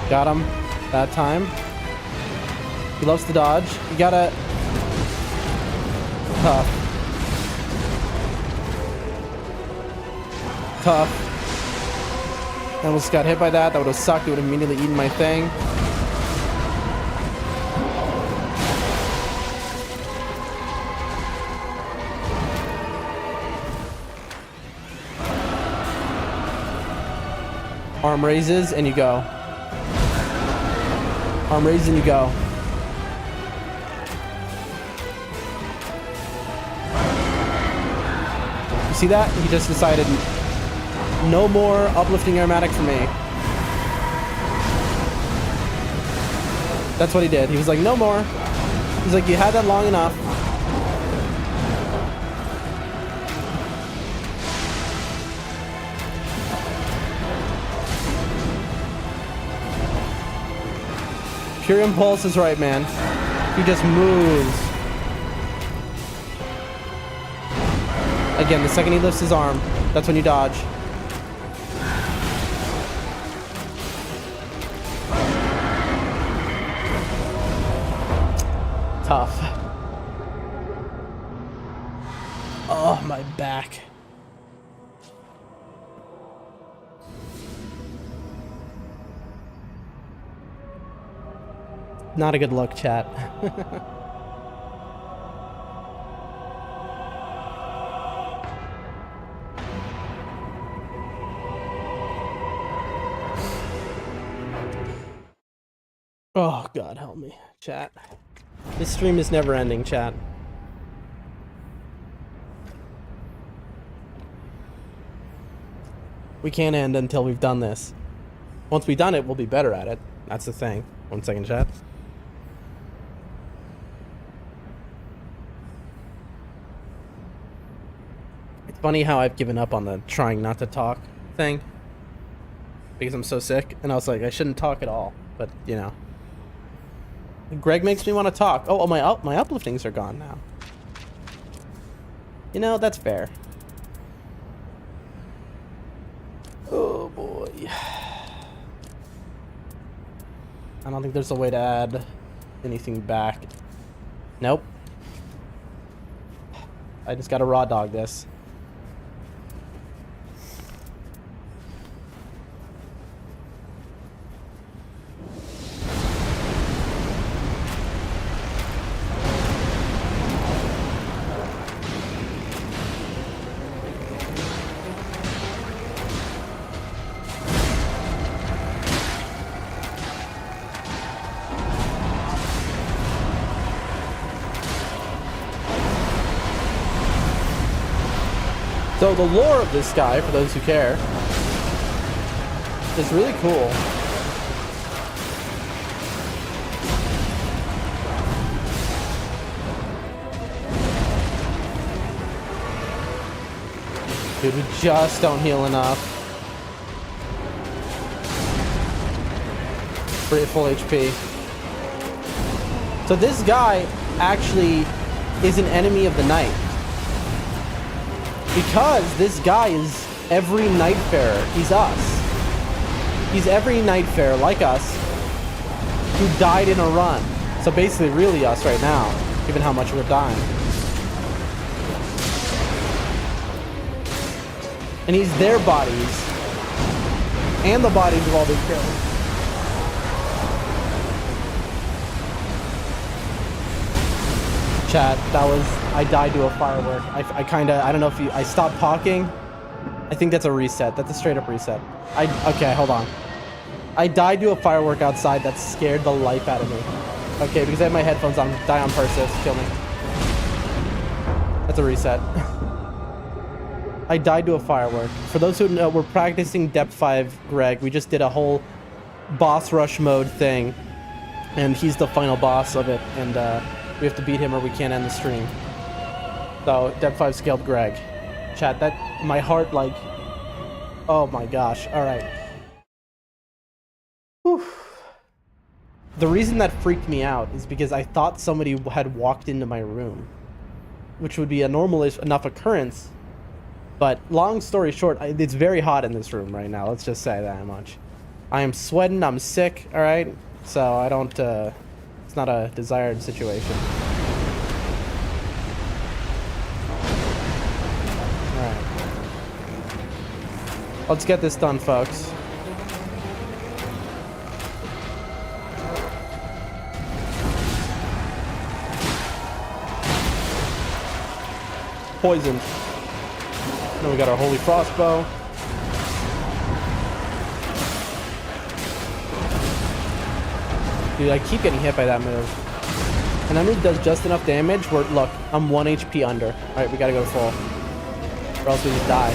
Got him that time. He loves to dodge. You gotta... Tough. Tough. I almost got hit by that. That would have sucked. It would have immediately eaten my thing. Arm raises and you go. Arm raises and you go. You see that? He just decided no more uplifting aromatic for me. That's what he did. He was like, no more. He's like, you had that long enough. Pure Impulse is right, man. He just moves. Again, the second he lifts his arm, that's when you dodge. Tough. my back. Not a good look, chat. Oh, God help me, chat. This stream is never ending, chat. We can't end until we've done this. Once we've done it, we'll be better at it. That's the thing. 1 second, chat. It's funny how I've given up on the trying not to talk thing. Because I'm so sick. And I was like, I shouldn't talk at all. But, you know. Greg makes me want to talk. Oh, my upliftings are gone now. You know, that's fair. Oh, boy. I don't think there's a way to add anything back. Nope. I just gotta raw dog this. So the lore of this guy, for those who care, is really cool. Dude, we just don't heal enough for full HP. So this guy actually is an enemy of the night. Because this guy is every Nightfarer. He's us. He's every Nightfarer, like us, who died in a run. So basically, really us right now, given how much we're dying. And he's their bodies, and the bodies of all they killed. Chat, that was, I died to a firework. I don't know if I stopped talking. I think that's a reset. That's a straight up reset. Okay, hold on. I died to a firework outside that scared the life out of me. Okay, because I have my headphones on. Die on Persis. Kill me. That's a reset. I died to a firework. For those who know, we're practicing Depth 5 Greg. We just did a whole boss rush mode thing. And he's the final boss of it. And, we have to beat him or we can't end the stream. So, Depth 5 scaled Greg. Chat, that, my heart, like, oh my gosh. Alright. The reason that freaked me out is because I thought somebody had walked into my room. Which would be a normal-ish enough occurrence. But, long story short, it's very hot in this room right now. Let's just say that much. I am sweating, I'm sick, alright? So, I don't, it's not a desired situation. Alright. Let's get this done, folks. Poisoned. Then we got our holy crossbow. Dude, I keep getting hit by that move. And that move does just enough damage where, look, I'm 1 HP under. Alright, we gotta go full. Or else we just die.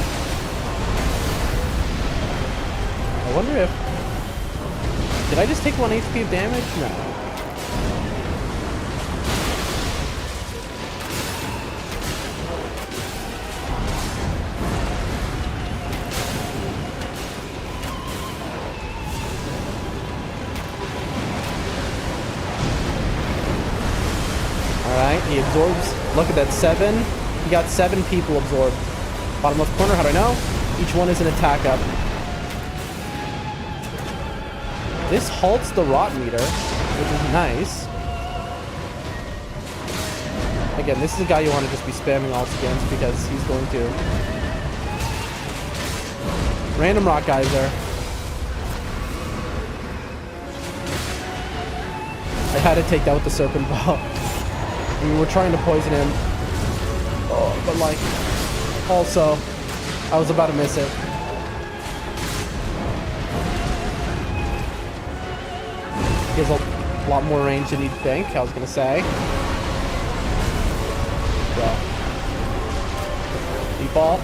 I wonder if... Did I just take 1 HP of damage? No. Alright, he absorbs. Look at that, 7. He got 7 people absorbed. Bottom left corner, how do I know? Each one is an attack up. This halts the rot meter, which is nice. I again, this is a guy you want to just be spamming ults against because he's going to. Random rock geyser. I had to take that with the serpent ball. We were trying to poison him. Oh, but like, also, I was about to miss it. He has a lot more range than you'd think, I was gonna say. Go. Deep ball.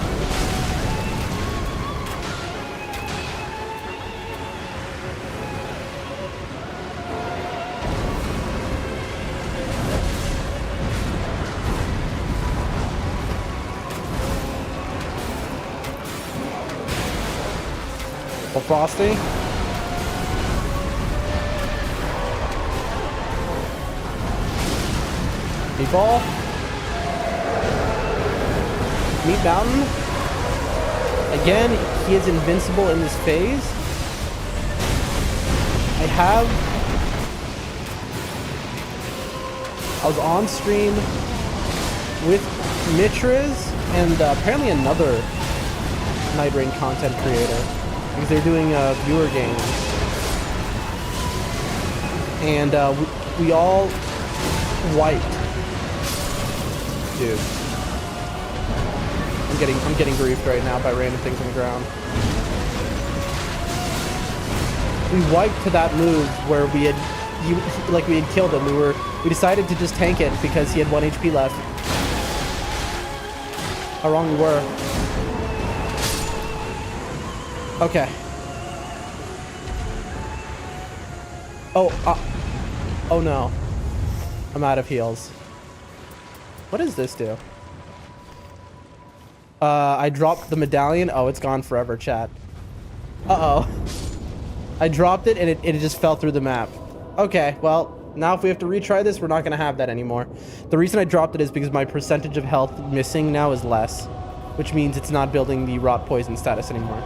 Frosty. Meatball. Meat Mountain. Again, he is invincible in this phase. I was on stream with Mitriz and apparently another nightreign content creator. Because they're doing viewer games, and we all wiped. Dude, I'm getting griefed right now by random things on the ground. We wiped to that move where we had killed him. We decided to just tank it because he had 1 HP left. How wrong we were. Okay. Oh no. I'm out of heals. What does this do? I dropped the medallion. Oh, it's gone forever, chat. Uh-oh. I dropped it and it just fell through the map. Okay, well, now if we have to retry this, we're not gonna have that anymore. The reason I dropped it is because my percentage of health missing now is less, which means it's not building the rot poison status anymore.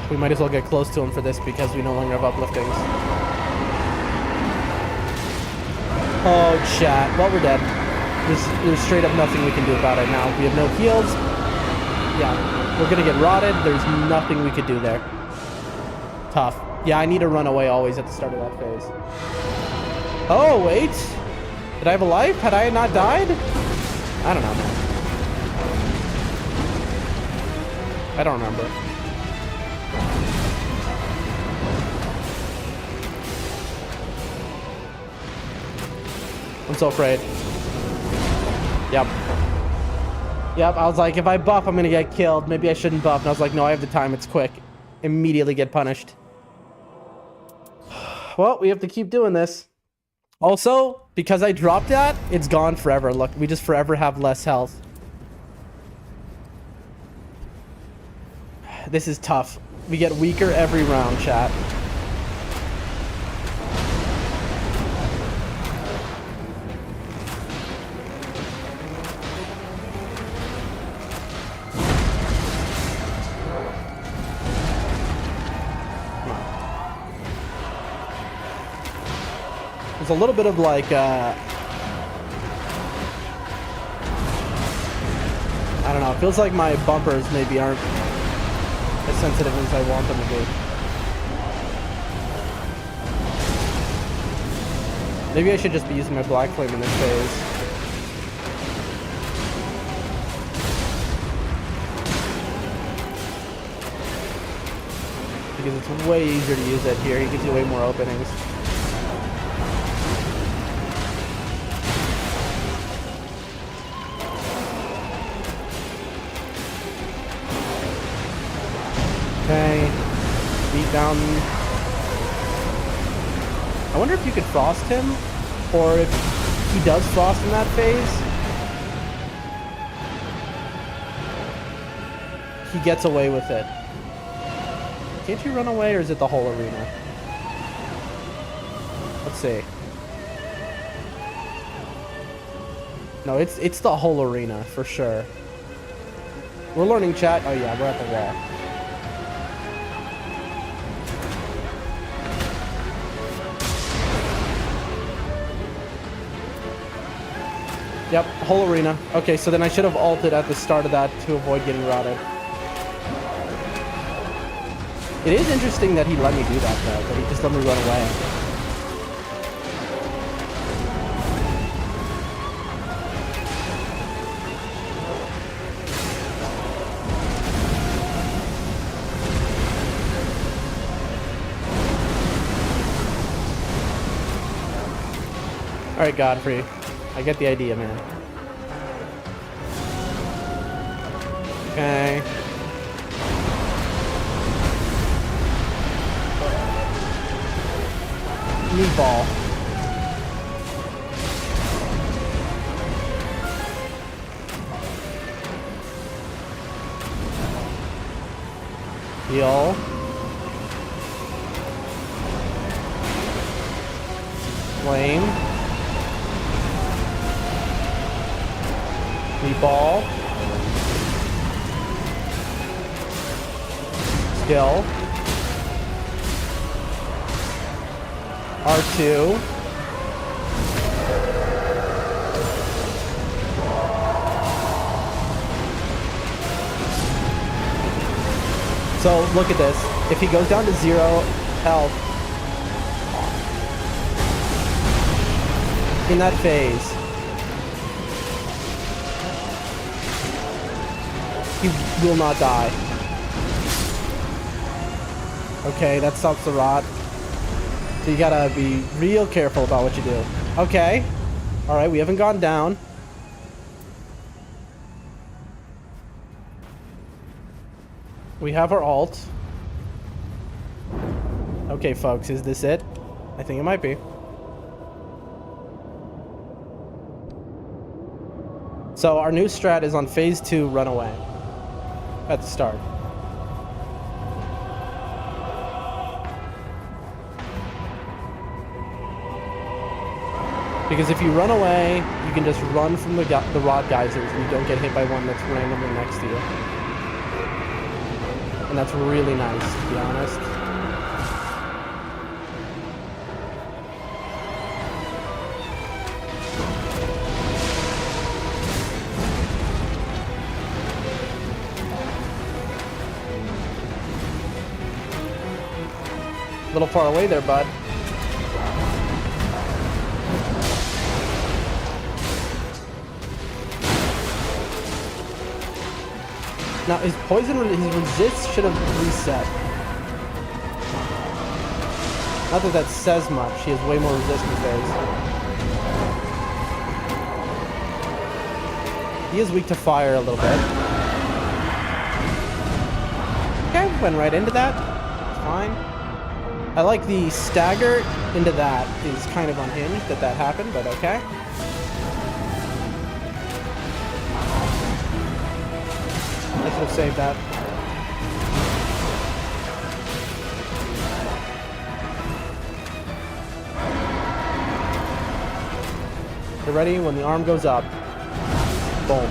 We might as well get close to him for this because we no longer have upliftings. Oh, chat. Well, we're dead. There's straight up nothing we can do about it now. We have no heals. Yeah, we're gonna get rotted. There's nothing we could do there. Tough. Yeah, I need to run away always at the start of that phase. Oh, wait. Did I have a life? Had I not died? I don't know, man. I don't remember. I'm so afraid. Yep. Yep, I was like, if I buff, I'm gonna get killed. Maybe I shouldn't buff. And I was like, no, I have the time. It's quick. Immediately get punished. Well, we have to keep doing this. Also, because I dropped that, it's gone forever. Look, we just forever have less health. This is tough. We get weaker every round, chat. There's a little bit of like, I don't know, it feels like my bumpers maybe aren't as sensitive as I want them to be. Maybe I should just be using my black flame in this phase. Because it's way easier to use it here. He gives you way more openings. Okay, beat down. I wonder if you could frost him, or if he does frost in that phase, he gets away with it. Can't you run away, or is it the whole arena? Let's see. No, it's the whole arena for sure. We're learning, chat. Oh yeah, we're at the wall. Yep, whole arena. Okay, so then I should have ulted at the start of that to avoid getting rotted. It is interesting that he let me do that, though, that he just let me run away. Alright, Godfrey. I get the idea, man. Okay. Meatball. Heal. Flame. Meatball. Skill. R2. So look at this. If he goes down to 0 health in that phase, he will not die. Okay, that stops the rot. So you gotta be real careful about what you do. Okay. Alright, we haven't gone down. We have our ult. Okay, folks, is this it? I think it might be. So our new strat is on phase 2, run away. At the start. Because if you run away, you can just run from the rod geysers and you don't get hit by one that's randomly next to you. And that's really nice, to be honest. A little far away there, bud. Now, his poison, his resist should have reset. Not that that says much. He has way more resistance phase. He is weak to fire a little bit. Okay, went right into that. It's fine. I like the stagger into that is kind of unhinged that happened, but okay. I should have saved that. Get ready when the arm goes up. Boom.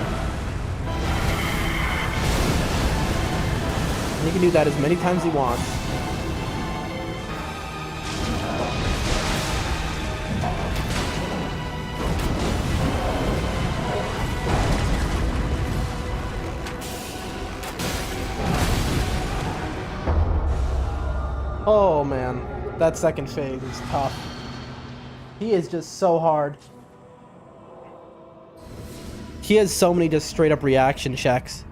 And he can do that as many times as he wants. Oh man, that second phase is tough. He is just so hard. He has so many just straight up reaction checks.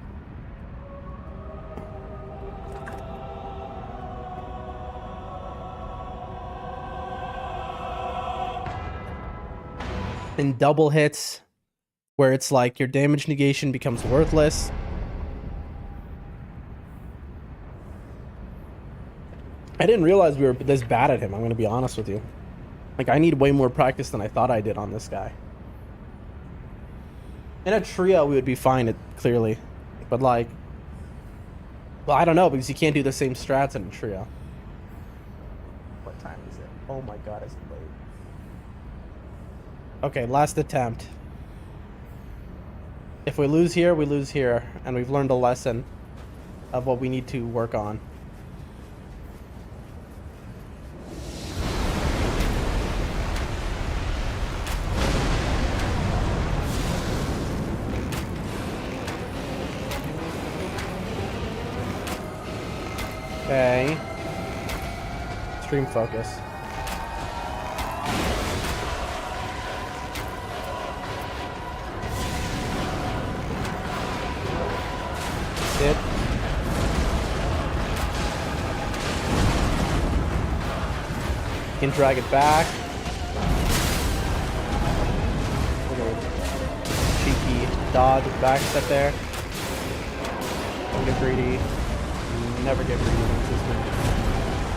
And double hits, where it's like your damage negation becomes worthless. I didn't realize we were this bad at him, I'm going to be honest with you. Like, I need way more practice than I thought I did on this guy. In a trio, we would be fine, clearly. But, like... Well, I don't know, because you can't do the same strats in a trio. What time is it? Oh my god, it's late. Okay, last attempt. If we lose here, we lose here. And we've learned a lesson of what we need to work on. Okay. Stream focus. It. Can drag it back. Little cheeky dodge with the back step there. Don't get greedy. Never get greedy against this man.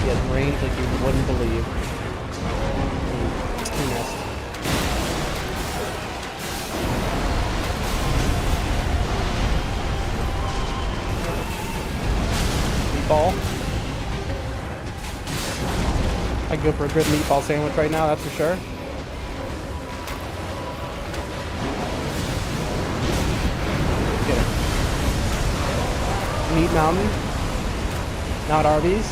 He has range like you wouldn't believe. He missed. Meatball. I'd go for a good meatball sandwich right now, that's for sure. Get it. Meat Mountain. Not Arby's.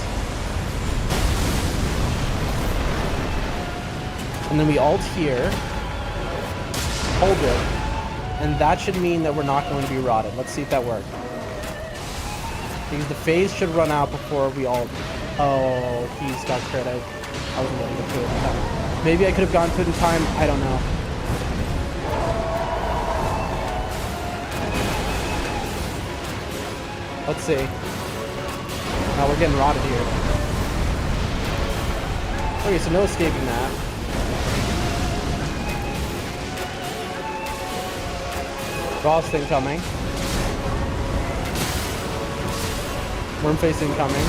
And then we ult here. Hold it. And that should mean that we're not going to be rotted. Let's see if that works. Because the phase should run out before we ult. Oh, he's got crit. I wasn't going to get to it in time. Maybe I could have gone to it in time. I don't know. Let's see. Now we're getting rotted here. Okay, so no escaping that. Frost incoming. Wormface incoming.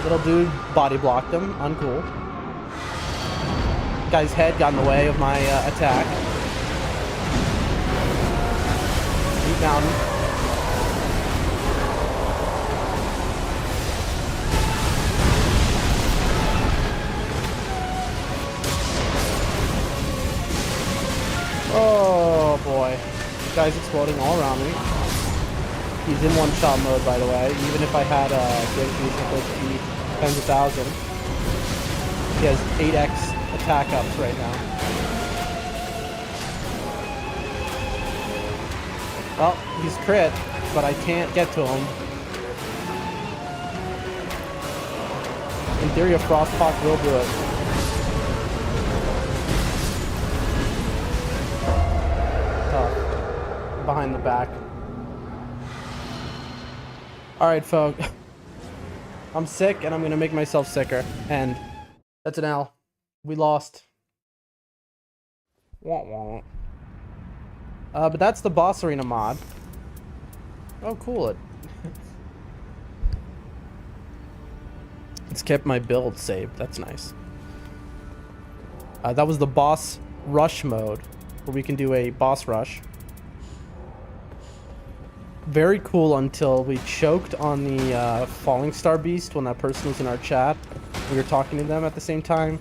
Little dude body blocked him. Uncool. Guy's head got in the way of my attack. Deep Mountain. Oh boy. Guy's exploding all around me. He's in one-shot mode, by the way. Even if I had Genji's supposed to be tens of thousands. He has 8x attack ups right now. Well, he's crit, but I can't get to him. In theory, a Frostpock will do it. Tough. Behind the back. Alright, folks. I'm sick, and I'm gonna make myself sicker. And that's an L. We lost. Wah wah. But that's the boss arena mod. Oh, cool. It's kept my build saved. That's nice. That was the boss rush mode, where we can do a boss rush. Very cool until we choked on the Falling Star Beast when that person was in our chat. We were talking to them at the same time.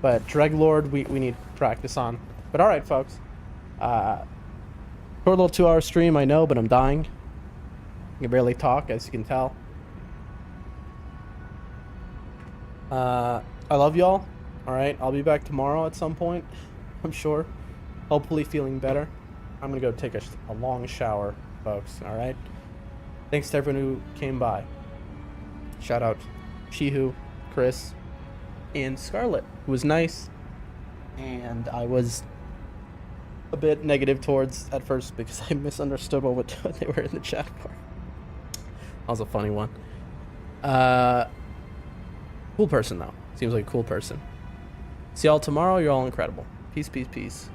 But Dreglord, we need practice on. But alright, folks. Short little 2-hour stream, I know, but I'm dying. I can barely talk, as you can tell. I love y'all. Alright, I'll be back tomorrow at some point, I'm sure. Hopefully feeling better. I'm gonna go take a long shower, folks, alright? Thanks to everyone who came by. Shout out Shihu, Chris, and Scarlet, who was nice. And I was a bit negative towards at first because I misunderstood what they were in the chat for. That was a funny one. Cool person, though. Seems like a cool person. See y'all tomorrow. You're all incredible. Peace, peace, peace.